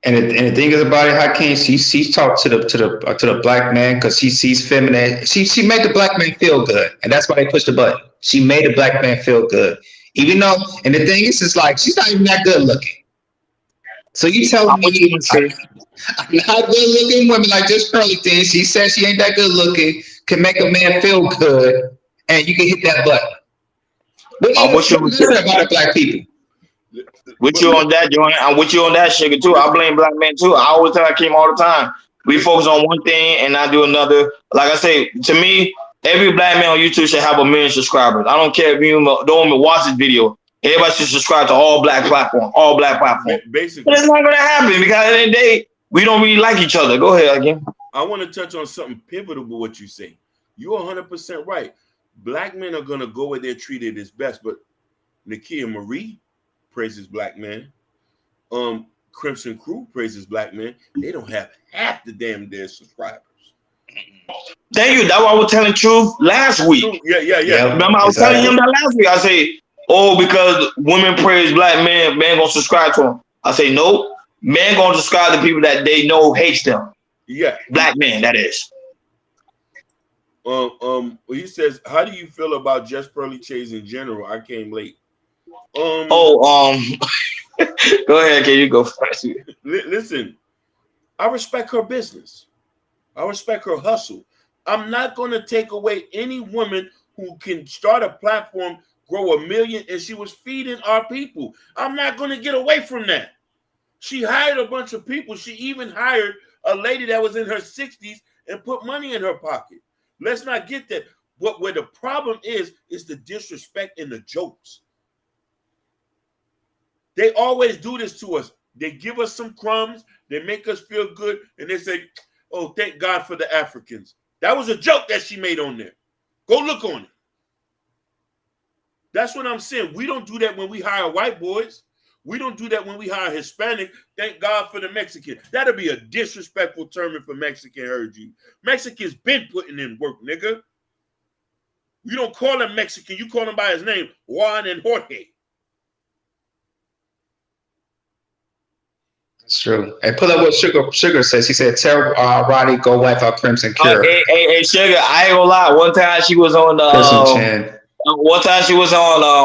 And the thing is about it, Hakeem, she's talked to the black man because she sees feminine. She made the black man feel good, and that's why they pushed the button. She made the black man feel good, even though. And the thing is, it's like she's not even that good looking. So you tell me, not good looking women like Jess Pearly thing. She says she ain't that good looking, can make a man feel good, and you can hit that button. What's your about black people? With you on that, Joanne. I'm with you on that, Sugar, too. I blame black men, too. I always tell Hakeem all the time. We focus on one thing and not do another. Like I say, to me, every black man on YouTube should have 1 million subscribers. I don't care if you don't even watch this video. Everybody should subscribe to all black platforms. All black platforms. Basically. But it's not going to happen because at the end of the day, we don't really like each other. Go ahead, Hakeem. I want to touch on something pivotal with what you say. You're 100% right. Black men are going to go where they're treated as best, but Nakia Marie praises black men. Crimson Crew praises black men. They don't have half the damn their subscribers. Thank you. That's why I was telling Truth last week. Yeah. Remember, I was telling him that last week. I say, because women praise black men, man gonna subscribe to them. I say, nope. men gonna subscribe to people that they know hates them. Yeah, black men, that is. He says, how do you feel about Just Pearly Chase in general? I came late. Go ahead, can you go first? Listen, I respect her business. I respect her hustle. I'm not going to take away any woman who can start a platform, grow 1 million, and she was feeding our people. I'm not going to get away from that. She hired a bunch of people. She even hired a lady that was in her 60s and put money in her pocket. Let's not get that. But where the problem is the disrespect and the jokes. They always do this to us. They give us some crumbs. They make us feel good. And they say, oh, thank God for the Africans. That was a joke that she made on there. Go look on it. That's what I'm saying. We don't do that when we hire white boys. We don't do that when we hire Hispanic. Thank God for the Mexican. That'll be a disrespectful term if a Mexican heard you. Mexicans been putting in work, nigga. You don't call him Mexican. You call him by his name, Juan and Jorge. It's true. Hey, pull up what Sugar says. He said, tell Roddy go wipe out Crimson Cure. Hey, Sugar, I ain't gonna lie. One time she was on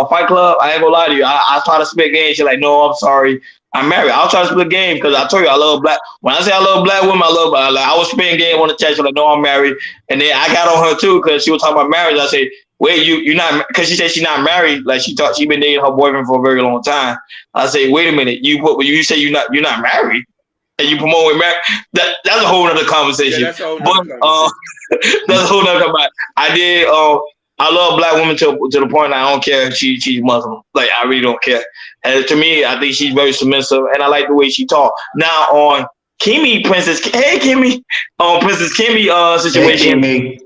Fight Club. I ain't gonna lie to you. I tried to spit game. She's like, no, I'm sorry. I'm married. I'll try to split game because I told you I love black. When I say I love black women, I was spitting game on the chat. She's like, no, I'm married. And then I got on her too because she was talking about marriage. I said, wait, you're not, because she said she's not married. Like she thought she been dating her boyfriend for a very long time. I say, wait a minute, you say you're not married, and you promote marriage. That's a whole other conversation. Yeah, that's a whole nother conversation. That's a whole nother conversation. I did. I love black women to the point I don't care if she's Muslim. Like I really don't care. And to me, I think she's very submissive, and I like the way she talk. Now on Princess Kimmy situation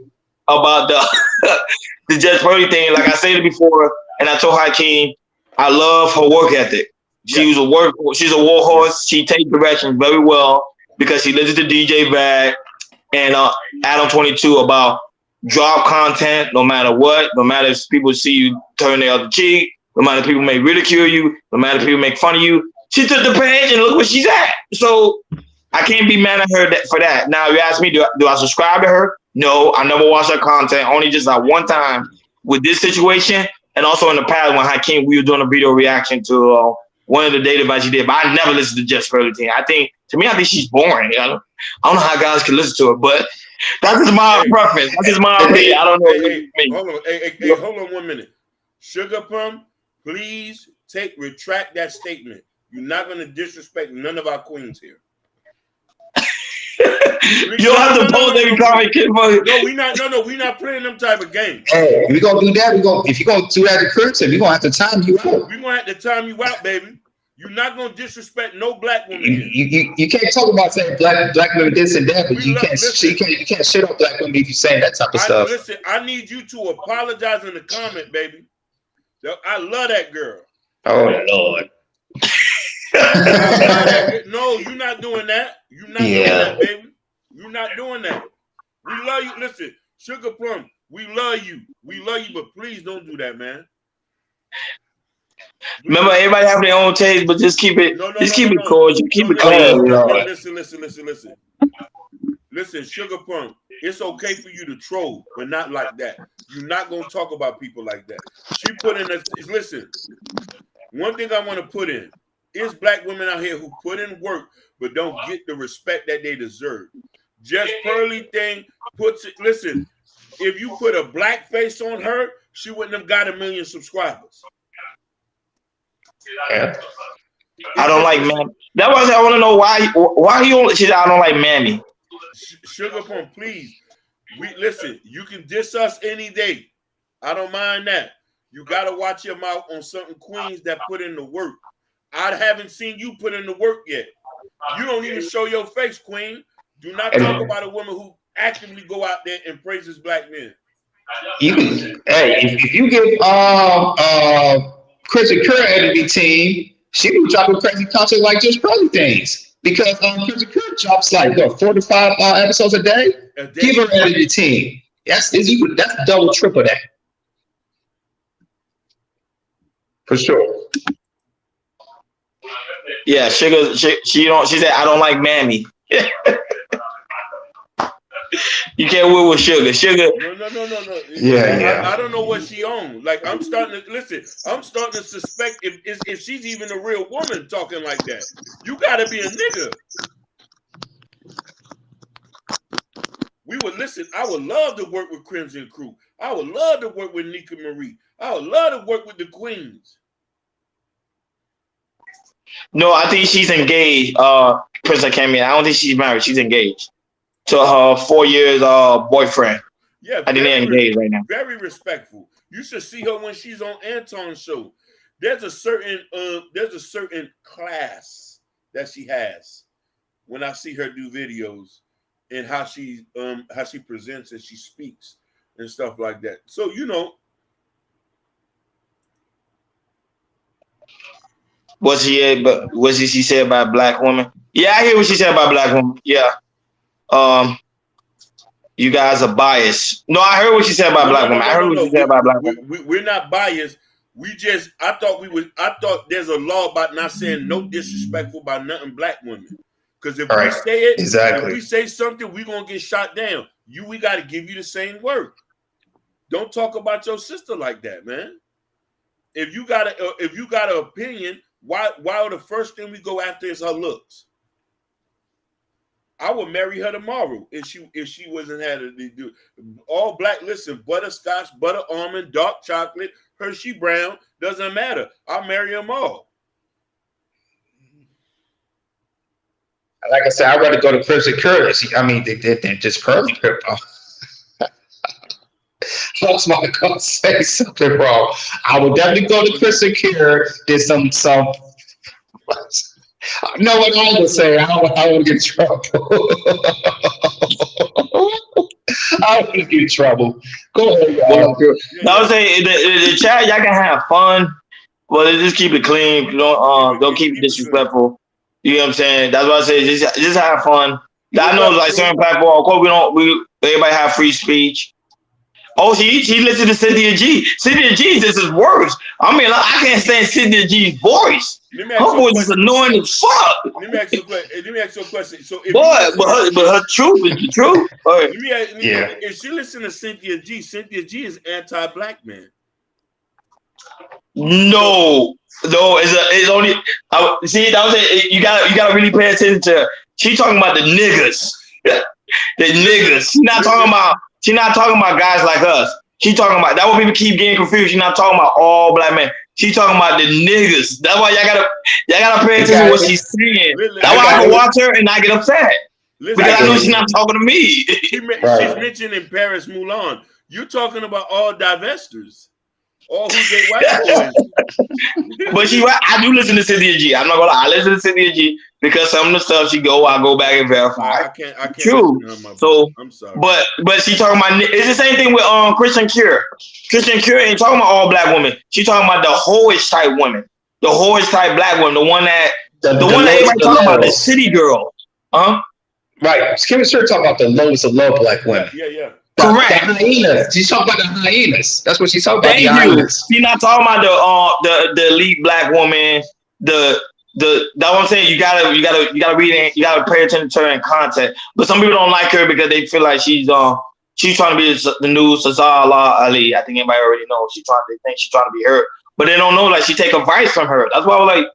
about the Just Pearly thing. Like I said it before, and I told Hakeem, I love her work ethic. She's a war horse. She takes direction very well because she listens to DJ Bag and Adam 22 about drop content no matter what, no matter if people see you turn the other cheek, no matter if people may ridicule you, no matter if people make fun of you. She took the page and look where she's at. So I can't be mad at her for that. Now, if you ask me, do I subscribe to her? No, I never watched her content, only just like one time with this situation. And also in the past when Hakeem, we were doing a video reaction to one of the data advice she did, but I never listened to Just Pearly thing. I think she's boring. I don't know how guys can listen to her, but that's just my preference. That's just my opinion. I don't know. Hold on 1 minute. Sugar Plum, please retract that statement. You're not going to disrespect none of our queens here. You don't have to post every comment, kid. No, we're not playing them type of games. Hey, we gonna do that. If you're gonna do that to Crimson, we're gonna have to time you out. We're gonna have to time you out, baby. You're not gonna disrespect no black woman. You can't talk about saying black women this and that, but you can't shit on black women if you saying that type of stuff. Listen, I need you to apologize in the comment, baby. I love that girl. Oh Lord. No, you're not doing that. You're not doing that, baby. You're not doing that. We love you. Listen, Sugar Plum, we love you. We love you, but please don't do that, man. Remember, everybody have their own taste, but just keep it cordial. Keep it clean. Listen. Listen, Sugar Plum, it's okay for you to troll, but not like that. You're not going to talk about people like that. She put in listen, one thing I want to put in is black women out here who put in work, but don't get the respect that they deserve. Just Pearly thing puts it, listen, if you put a black face on her, she wouldn't have got 1 million subscribers. Yeah. I don't like Mammy. That's why I want to know why you only. She said I don't like Mammy. Sugar Plum, please. Listen. You can diss us any day. I don't mind that. You gotta watch your mouth on certain queens that put in the work. I haven't seen you put in the work yet. You don't even show your face, queen. Do not talk about a woman who actively go out there and praises black men. If you give Chris and Kerr editing team, she be dropping crazy content like Just Pearly things. Because Chris and Kerr drops like 4 to 5 episodes a day. Give her editing team. That's double, triple that. For sure. Yeah, Sugar. She don't. She said I don't like Mammy. You can't win with Sugar. Sugar. No. Yeah. I don't know what she owns. Like I'm starting to listen. I'm starting to suspect if she's even a real woman talking like that. You got to be a nigga. We would listen. I would love to work with Crimson Crew. I would love to work with Nika Marie. I would love to work with the Queens. No, I think she's engaged. Princess Camille. I don't think she's married. She's engaged to her 4 years boyfriend. Yeah, I think they're engaged right now. Very respectful. You should see her when she's on Anton's show. There's a certain class that she has when I see her do videos and how she presents and she speaks and stuff like that. So What she said about black women? Yeah, I hear what she said about black women. Yeah. You guys are biased. No, I heard what she said about black women. I heard what she said about black women. We're not biased. I thought there's a law about not saying no disrespectful about nothing black women. Because if we say it, if we say something, we're gonna get shot down. We got to give you the same word. Don't talk about your sister like that, man. If you got an opinion, why the first thing we go after is her looks? I would marry her tomorrow if she wasn't had to do all black. Listen, butterscotch, butter almond, dark chocolate, Hershey brown, doesn't matter. I'll marry them all. Like I said, I'd rather go to Crimson Curry. I mean, they just curly hair. I was about to say something wrong. I would definitely go to Crimson Curry. There's some. No, what I would say, I would get in trouble. I would get in trouble. Go ahead, y'all. I would say the chat, y'all can have fun, but just keep it clean. Don't keep it disrespectful. You know what I'm saying? That's what I say. Just have fun. I know, like certain platforms, of course, everybody have free speech. Oh, she listened to Cynthia G. Cynthia G, this is worse. I mean, I can't stand Cynthia G's voice. Her voice is annoying as fuck. Let me ask you a question. So, but her truth is the truth. Right. If she listens to Cynthia G is anti-black man. No, it's only. See, that was it. You gotta really pay attention to. She talking about the niggas, the niggas. She's not talking about guys like us. She talking about that. What people keep getting confused. She's not talking about all black men. She talking about the niggas. That's why y'all gotta pay attention to what she's saying. That's why I can watch her and not get upset because I know she's not talking to me. She's mentioned in Paris Moulin. You're talking about all divestors. All who date white boys. But I do listen to Cynthia G. I'm not gonna lie. I listen to Cynthia G because some of the stuff I go back and verify. I can't. True. So, I'm sorry. But she talking about it's the same thing with Christian Cure. Christian Cure ain't talking about all black women. She talking about the whorish type women, the whorish type black women, the one that everybody talking about, the city girl, huh? Right. Kim Sure talking about the lowest of low black women. Yeah. Correct. The hyenas. She's talking about the hyenas. That's what she's talking about. The hyenas. She's not talking about the elite black woman. That what I'm saying. You gotta read it. You gotta pay attention to her in context. But some people don't like her because they feel like she's trying to be the new Sazala Ali. I think anybody already knows. They think she's trying to be her, but they don't know like she take advice from her. That's why I was like,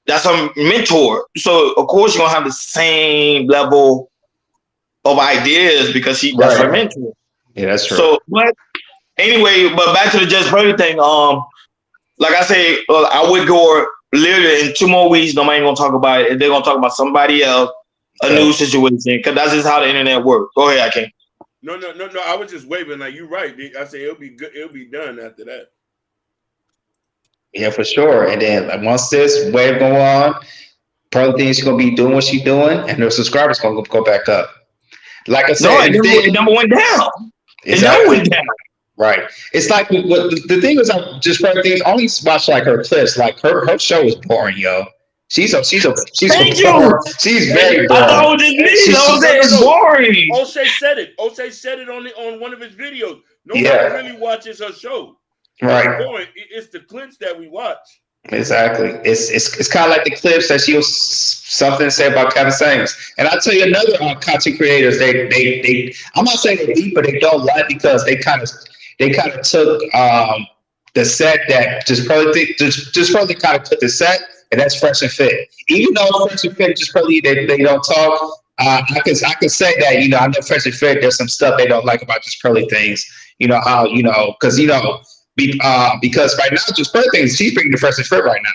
that's her mentor. So of course you're gonna have the same level of ideas because that's her mentor. Yeah, that's true. So, but back to the Just Brother thing. Like I say, I would go literally in 2 more weeks. Nobody gonna talk about it. They're gonna talk about somebody else, a new situation, because that's just how the internet works. Go ahead, I can. No. I was just waving. Like you're right. I say it'll be good. It'll be done after that. Yeah, for sure. And then once this wave go on, Brother Thing's gonna be doing what she's doing, and her subscribers gonna go back up. Like I said, it never went down. It never went down. Right. It's like the thing is, I just Brother Things only watch like her clips. Like her show is boring, yo. She's Thank you. She's very boring. I thought it was me. It's boring. O'Shea said it. O'Shea said it on one of his videos. Nobody really watches her show. Right. It's boring. It's the clips that we watch. Exactly. It's kind of like the clips that she was something to say about Kevin Samuels. And I'll tell you another content creators. They I'm not saying they're deep, but they don't lie because they kind of took the set that just probably kind of took the set, and that's Fresh and Fit. Even though Fresh and Fit just probably they don't talk. I can say that I know Fresh and Fit. There's some stuff they don't like about just Pearly things. How because because right now just Pearly things she's bringing the Fresh and Fit right now.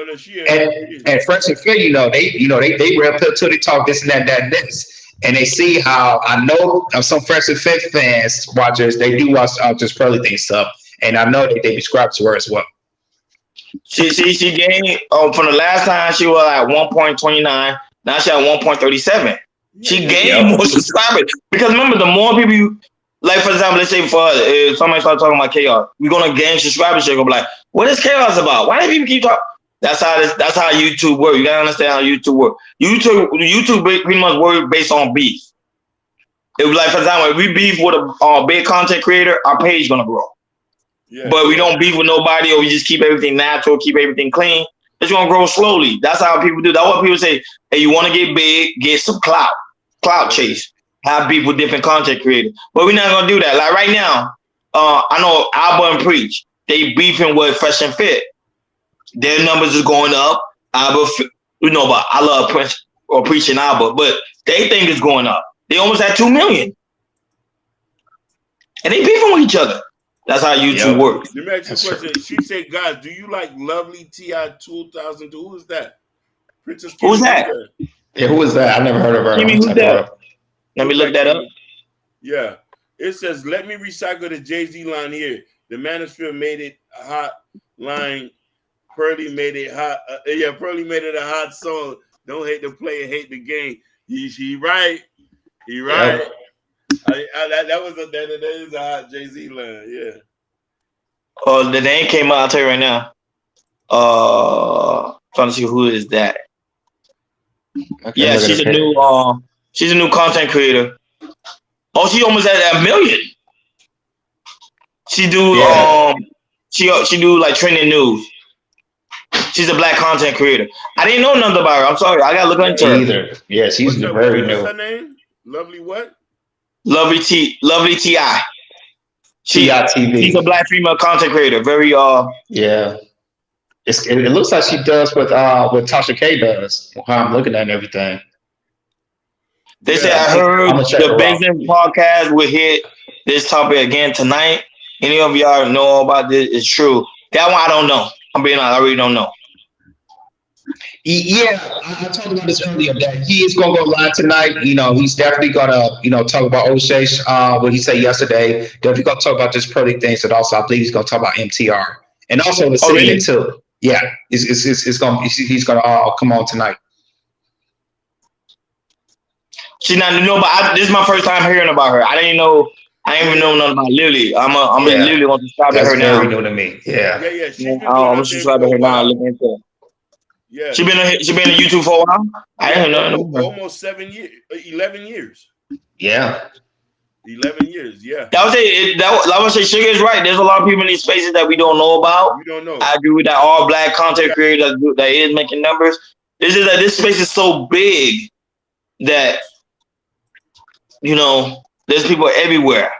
No, she is. And Fresh and Fit, they real pill too. They talk this and that and this. And they see how I know some Fresh and Fit fans, watchers, they do watch just Pearly things stuff. And I know that they subscribe to her as well. She gained from the last time she was at 1.29. Now she at 1.37. She gained more subscribers because remember, the more people you like, for example, let's say for if somebody start talking about chaos, we're gonna gain subscribers. You're gonna be like, what is chaos about? Why do people keep talking? That's how YouTube works. You gotta understand how YouTube works. YouTube pretty much works based on beef. It was like, for example, if we beef with a big content creator, our page gonna grow. Yeah. But we don't beef with nobody, or we just keep everything natural, keep everything clean. It's gonna grow slowly. That's how people do. That's what people say. Hey, you want to get big, get some clout chase, have beef with different content creators. But we're not gonna do that. Like right now, I know Alba and Preach, they beefing with Fresh and Fit. Their numbers is going up. Alba, but I love Prince or Preach and Alba, but they think it's going up. They almost had 2 million, and they beefing with each other. That's how YouTube works. Let me ask you a question. She said, guys, do you like Lovely T.I. 2002? Who is that? Princess Kimmy. Who's that? Yeah, who is that? I never heard of her. Kimmy, who's that? Let me look that up. Yeah. It says, let me recycle the Jay-Z line here. The Manosphere made it a hot line. Pearly made it hot. Pearly made it a hot song. Don't hate the player, hate the game. He right. He right. Yep. That is a hot Jay-Z line, yeah. Oh, the name came out. I'll tell you right now. Trying to see who is that. Yeah, she's a new content creator. Oh, she almost at 1 million. She do she do like trending news. She's a black content creator. I didn't know nothing about her. I'm sorry. I gotta look into her. Either. Yeah, she's very new. What's her name? Lovely what? Lovely T.I. T.I.TV. She's a black female content creator. Very yeah. It looks like she does what Tasha K does. How I'm looking at and everything. They say I heard the business podcast will hit this topic again tonight. Any of y'all know about this? It's true. That one I don't know. I'm being honest, I really don't know. Yeah, I talked about this earlier that he is gonna go live tonight. He's definitely gonna talk about O'Shea, what he said yesterday. Definitely gonna talk about this Pearly things, and also I believe he's gonna talk about MTR and also the city too. Yeah, he's gonna come on tonight. She's not but this is my first time hearing about her. I didn't even know nothing about Lily. I'm Lily want to subscribe to her now. Very new to me. Yeah. I'm subscribing to her now. Looking into it. Yeah. She been on YouTube for a while. I didn't know. Almost 7 years, 11 years. Yeah. 11 years. Yeah. That was it. I would say Sugar is right. There's a lot of people in these spaces that we don't know about. We don't know. I agree with that. All black content creators that is making numbers. It's just that this space is so big that there's people everywhere.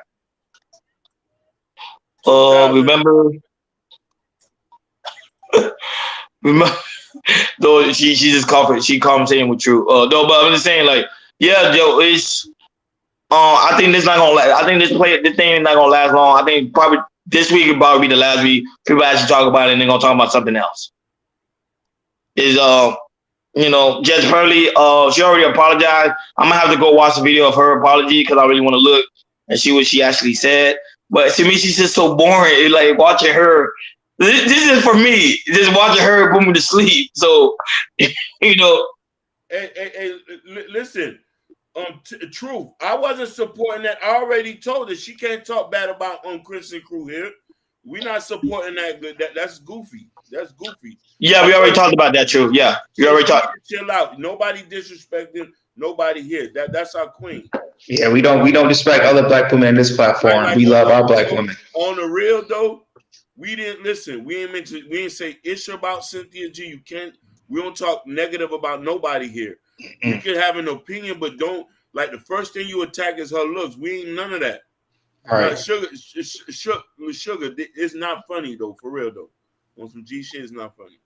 Remember, though she just commentating with True. But I'm just saying, like, yeah, Joe, it's I think this not gonna last. I think this thing is not gonna last long. I think probably this week will probably be the last week people actually talk about it and they're gonna talk about something else. Is Jess Pearly, she already apologized. I'm gonna have to go watch the video of her apology because I really want to look and see what she actually said. But to me, she's just so boring. It's like watching her. This is for me. Just watching her put me to sleep. So, Hey, listen. Truth. I wasn't supporting that. I already told her she can't talk bad about Christian Crew here. We're not supporting that. That's goofy. That's goofy. Yeah, we already talked about that, Truth. Yeah, we already talked. Chill out. Nobody disrespecting nobody here. That's our queen. Yeah, we don't respect other black women in this platform. We love our black women. On the real though, We didn't listen. We didn't say it's about Cynthia G. You can't. We don't talk negative about nobody here. We can have an opinion, but don't like the first thing you attack is her looks. We ain't none of that. Right. Now, sugar, it's not funny though. For real though, on some G shit, it's not funny.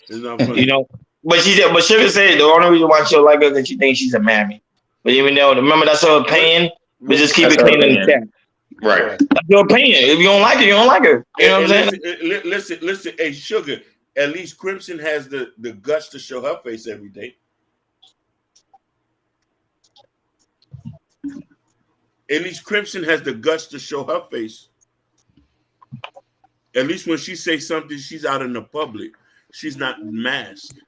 It's not funny. You know, but Sugar said the only reason why she don't like her because she thinks she's a mammy. But even though, remember that's her opinion. But just keep it clean in the chat. Right. That's your opinion. If you don't like her, you don't like her. You know what I'm saying? Listen. Hey, Sugar. At least Crimson has the guts to show her face every day. At least Crimson has the guts to show her face. At least when she says something, she's out in the public. She's not masked.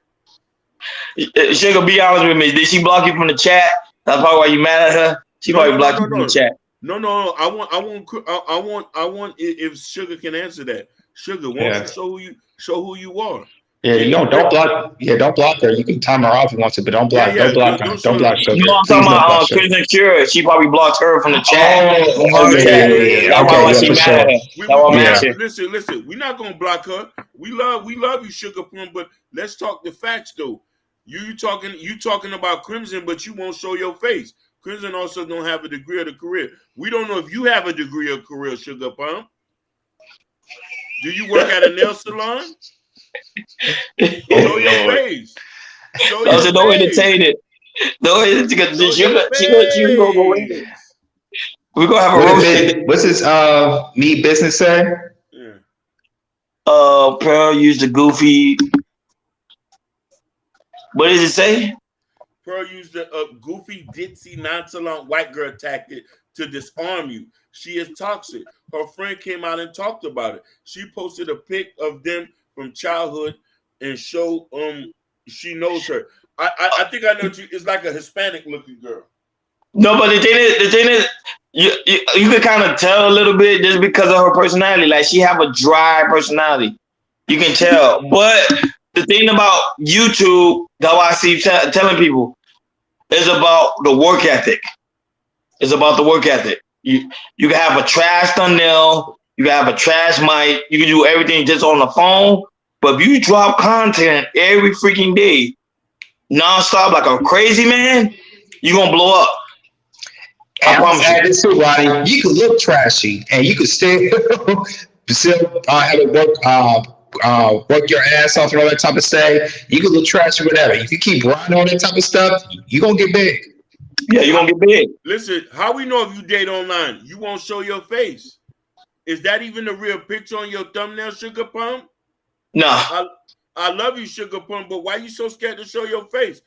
Sugar, be honest with me. Did she block you from the chat? That's probably why you mad at her. She probably blocked you from the chat. No. I want. If Sugar can answer that, Sugar, why don't you show who you are? Yeah, don't block. Yeah, don't block her. You can time her off if you want to, but don't block. Don't block her. Don't block Sugar. No, I'm talking about Kristen Cure. She probably blocked her from the chat. Yeah. Okay, she mad at her. Listen. We're not gonna block her. We love you, Sugar Plum. But let's talk the facts, though. You talking about Crimson, but you won't show your face. Crimson also don't have a degree of the career. We don't know if you have a degree of career, Sugar Plum. Do you work at a nail salon? Show your face. Don't entertain it. Don't entertain it. She gonna go in it. We're gonna have a roast. What's his me business say? Yeah. Pearl used the goofy. What does it say? Pearl used the goofy, ditzy, nonchalant white girl tactic to disarm you. She is toxic. Her friend came out and talked about it. She posted a pic of them from childhood and showed she knows her. I think I know you. It's like a Hispanic looking girl. No, but the thing is, you can kind of tell a little bit just because of her personality. Like she have a dry personality. You can tell. But the thing about YouTube, that I see telling people, is about the work ethic. It's about the work ethic. You can have a trash thumbnail, you can have a trash mic, you can do everything just on the phone. But if you drop content every freaking day, nonstop like a crazy man, you're gonna blow up. I promise you. This too, Ronnie. You could look trashy, and you could still have it work your ass off and all that type of stuff. You could look trashy, whatever. If you keep grinding on that type of stuff, you're gonna get big. Yeah, you're gonna get big. Listen, how we know if you date online? You won't show your face. Is that even the real picture on your thumbnail, Sugar Plum? No. I love you, Sugar Plum, but why you so scared to show your face?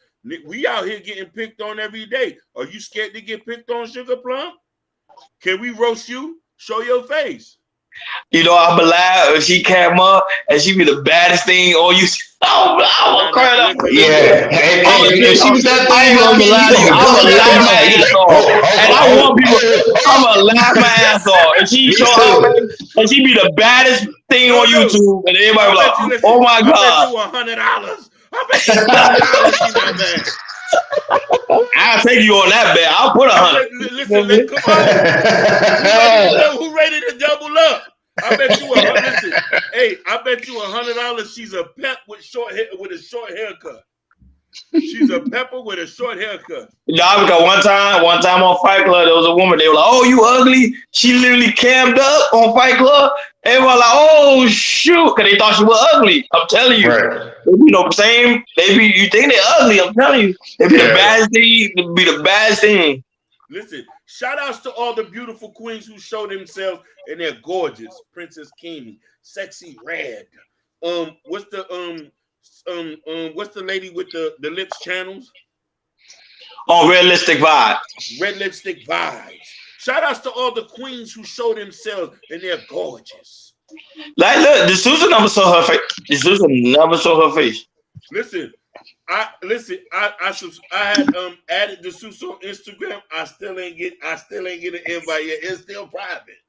We out here getting picked on every day. Are you scared to get picked on, Sugar Plum? Can we roast you? Show your face. You know, I would laugh if she came up and she be the baddest thing on you. I would cry up. Yeah. If she was that I ain't gonna lie to you. I'm gonna laugh my ass off. And I want people, I'm gonna laugh my ass off. And she show her, and she be the baddest thing on YouTube. And everybody be like, oh my God. I bet you $100. I bet you $100 she's not bad. I'll take you on that bet. I'll put 100. Listen, come on. Who ready to double up? I bet you $100. Hey, I bet you $100. She's a pep with short hair, with a short haircut. She's a pepper with a short haircut. Nah, because one time on Fight Club, there was a woman. They were like, "Oh, you ugly." She literally cammed up on Fight Club. Everyone like, "Oh shoot," because they thought she was ugly. I'm telling you, right. You know, same. They be you think they're ugly. I'm telling you, they be the baddest thing. They be the baddest thing. Listen, shout outs to all the beautiful queens who show themselves and they're gorgeous. Princess Kimi, Sexy Red. What's the lady with the lips channels? On Realistic Vibes. Red Lipstick Vibes. Shout outs to all the queens who show themselves and they're gorgeous. Like, look, D'Souza never saw her face. D'Souza never saw her face. Listen, I had added D'Souza on Instagram. I still ain't get an invite yet. It's still private.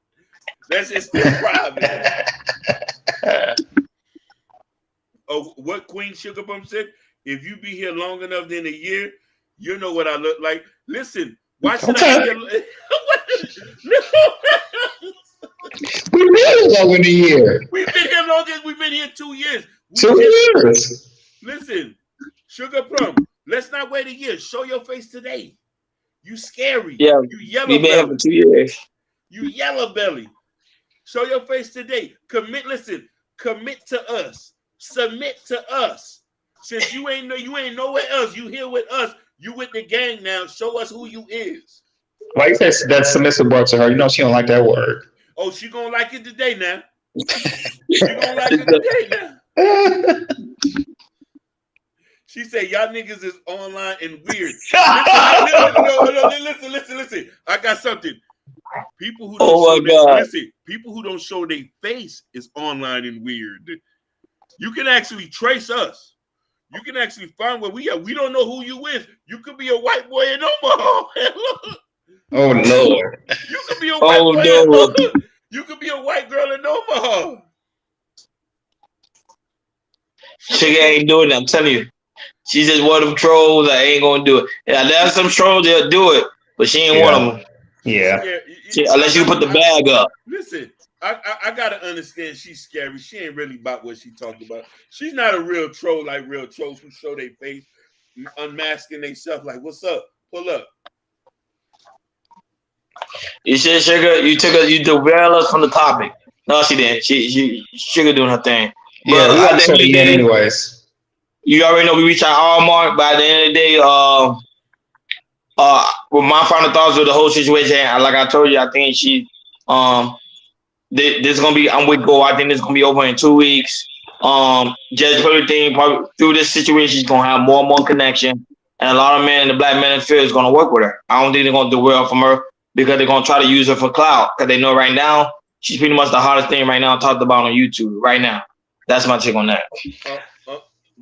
It's still private. Oh, what Queen Sugar Bum said? If you be here long enough than a year, you know what I look like. Listen, why should I? We've been longer than a year. We've been here longer. We've been here 2 years. 2 years. Listen, Sugar Plum. Let's not wait a year. Show your face today. You scary. Yeah, You yellow we've been here belly. for 2 years. You yellow belly. Show your face today. Commit. Listen. Commit to us. Submit to us. Since you ain't nowhere else. You here with us. You with the gang now. Show us who you is. Why you say that submissive word to her? You know she don't like that word. Oh, she gonna like it today now. She gonna like it today now. She said, y'all niggas is online and weird. Listen. I got something. People who don't people who don't show their face is online and weird. You can actually trace us. You can actually find where we are. We don't know who you is. You could be a white boy in Omaha. Oh Lord. You could be a white boy in Omaha. You could be a white girl in Omaha. Sugar ain't doing it, I'm telling you. She's just one of them trolls that ain't gonna do it. Yeah, there's some trolls that'll do it, but she ain't one of them. Yeah. Unless you put the bag up. Listen, I gotta understand she's scary. She ain't really about what she talking about. She's not a real troll like real trolls who show their face, unmasking themselves like, what's up? Pull up. You said Sugar, you derailed us from the topic. No, she didn't. She Sugar doing her thing. Yeah, we got to the end anyways. You already know we reach our hour mark. By the end of the day, with my final thoughts with the whole situation, like I told you, I think this is gonna be. I'm with Go. I think this is gonna be over in 2 weeks. Judge Purdy thing probably through this situation, she's gonna have more and more connection, and a lot of men in the Black Manosphere is gonna work with her. I don't think they're gonna do well from her because they're gonna try to use her for clout because they know right now she's pretty much the hottest thing right now talked about on YouTube right now. That's my take on that.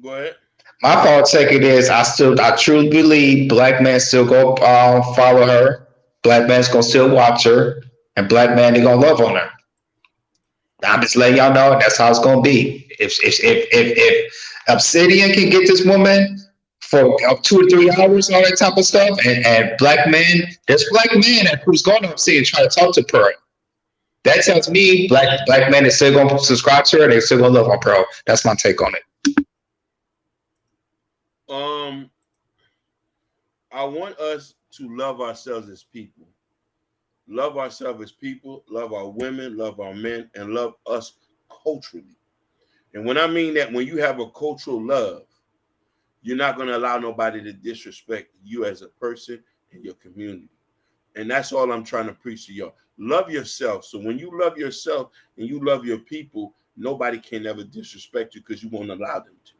Go ahead. My thought taking is I truly believe Black men still go follow her. Black men's gonna still watch her, and Black men they gonna love on her. I'm just letting y'all know that's how it's gonna be. If Obsidian can get this woman for 2 or 3 hours, all that type of stuff, and Black men, there's Black men who's going to Obsidian trying to talk to Pearl. That tells me black men is still gonna subscribe to her. They still gonna love on Pearl. That's my take on it. I want us to love ourselves as people. Love ourselves as people, love our women, love our men, and love us culturally. And when I mean that, when you have a cultural love, you're not going to allow nobody to disrespect you as a person and your community. And that's all I'm trying to preach to y'all. Love yourself. So when you love yourself and you love your people, nobody can ever disrespect you because you won't allow them to.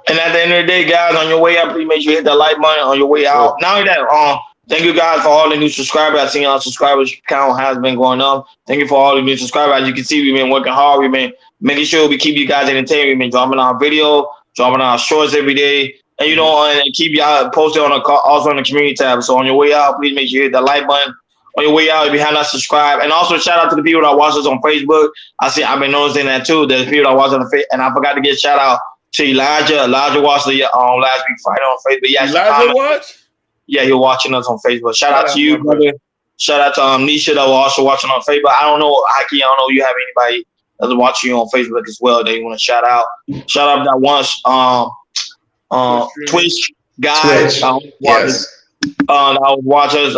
And at the end of the day, guys, on your way out, please make sure you hit that like button on your way out. Not only that, thank you guys for all the new subscribers. I seen our subscribers count has been going up. Thank you for all the new subscribers. As you can see, we've been working hard. We've been making sure we keep you guys entertained. We've been dropping our video, dropping our shorts every day. And you know, and keep y'all posted also on the community tab. So on your way out, please make sure you hit that like button. On your way out, if you have not subscribed, and also shout out to the people that watch us on Facebook. I've been noticing that too. There's people that watch on the Facebook, and I forgot to get a shout out to Elijah. Elijah watched the last week fight on Facebook. Yeah, Elijah watch? Yeah, you're watching us on Facebook. Shout out to you, brother. Shout out to Nisha that was also watching on Facebook. I don't know, Haki, I don't know if you have anybody that's watching you on Facebook as well that you want to shout out. Shout out that once Twitch guys. Yes. Our watchers.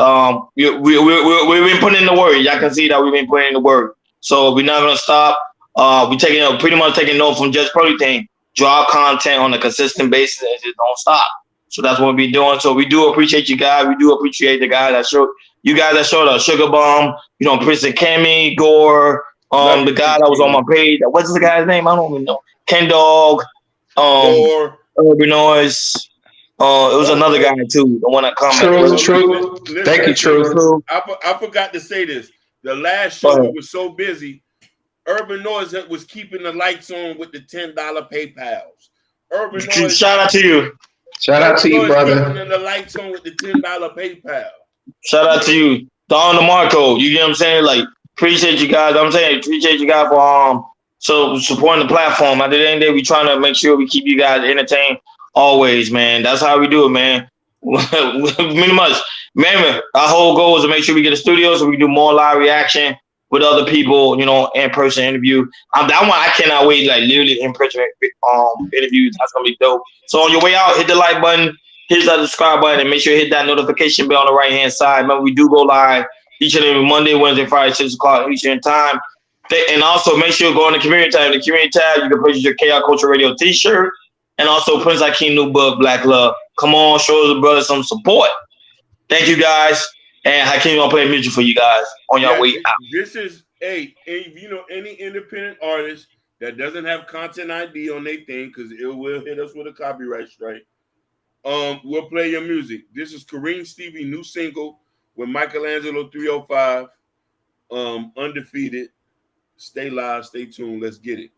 We've been putting in the work. Y'all can see that we've been putting in the work. So we're not gonna stop. We're pretty much taking note from Just Purdy thing. Drop content on a consistent basis and just don't stop. So that's what we're doing. So we do appreciate you guys. We do appreciate the guys that showed us Sugar Bomb, Prince and Cammy, Gore, the guy that was on my page. What's the guy's name? I don't even know. Ken Dog, Gore, Urban Noise. It was another guy too. The one that commented. True. Thank you, True. I forgot to say this. The last show we were so busy. Urban Noise was keeping the lights on with the $10 PayPals. Urban Noise. Shout out to you. Shout out to you, brother. Keeping the lights on with the $10 PayPal. Shout out to you, Don DeMarco. You get what I'm saying? Like, appreciate you guys. Appreciate you guys for supporting the platform. At the end of the day, we trying to make sure we keep you guys entertained always, man. That's how we do it, man. Many much. Man, our whole goal is to make sure we get a studio so we can do more live reaction with other people, you know, in-person interview. That one I cannot wait, like literally in-person interviews. That's gonna be dope. So on your way out, hit the like button, hit that subscribe button, and make sure you hit that notification bell on the right-hand side. Remember, we do go live each and every Monday, Wednesday, Friday, 6 o'clock Eastern time. And also make sure you go on the community tab. In the community tab, you can purchase your Chaos Culture Radio t-shirt and also Prince Akeem new book, Black Love. Come on, show the brothers some support. Thank you guys. And Hakeem gonna play music for you guys on your way out. This is any independent artist that doesn't have content ID on their thing, because it will hit us with a copyright strike. We'll play your music. This is Kareem Stevie new single with Michelangelo 305. Undefeated. Stay live, stay tuned. Let's get it.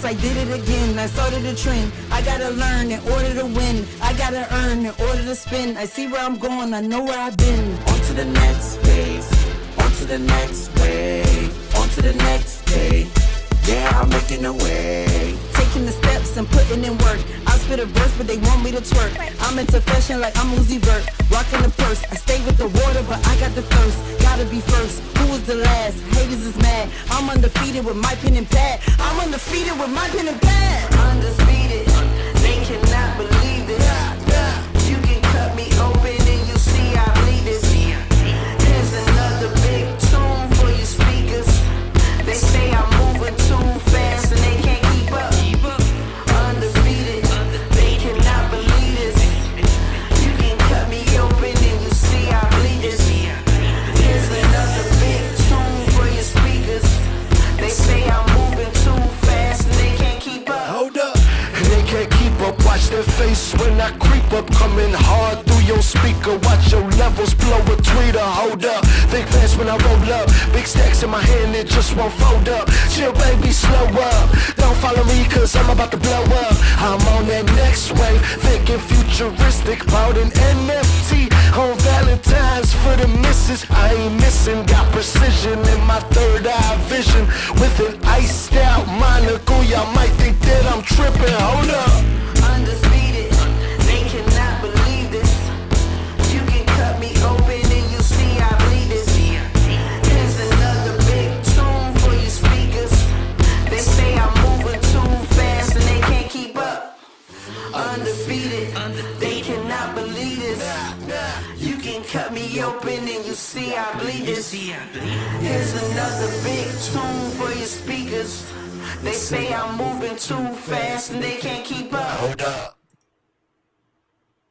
I did it again, I started a trend. I gotta learn in order to win. I gotta earn in order to spin. I see where I'm going, I know where I've been. On to the next phase, on to the next wave, on to the next day. Yeah, I'm making a way. Taking the steps and putting in work. I spit a verse, but they want me to twerk. I'm into fashion like I'm Uzi Vert. Rocking the purse, I stay with the water, but I got the thirst. Gotta be first, who was the last? Haters is mad. I'm undefeated with my pen and pad. I'm undefeated with my pen and pad. Undefeated, they cannot believe this. You can cut me open and you see I bleed this. Here's another big tune for your speakers. They say I'm moving too fast and they can't keep up. Undefeated, they cannot believe this. You can cut me open and you see I bleed this. Here's another big tune for your speakers. They say I'm moving too fast and they can't keep up. Hold up. They can't keep up, watch their face when I creep up. Coming hard through your speaker, watch your levels blow a tweeter. Hold up, think fast when I roll up. Big stacks in my hand, it just won't fold up. Chill baby, slow up. Don't follow me cause I'm about to blow up. I'm on that next wave, thinking futuristic. About an NFT on Valentine's for the missus. I ain't missing, got precision in my third eye vision. With an iced out monocle, y'all might think that I'm tripping. Hold up. Undefeated, they cannot believe this. You can cut me open and you see I bleed this. Here's another big tune for your speakers. They say I'm moving too fast and they can't keep up. Undefeated, they cannot believe this. You can cut me open and you see I bleed this. Here's another big tune for your speakers. They say I'm moving too fast and they can't keep up. Hold up.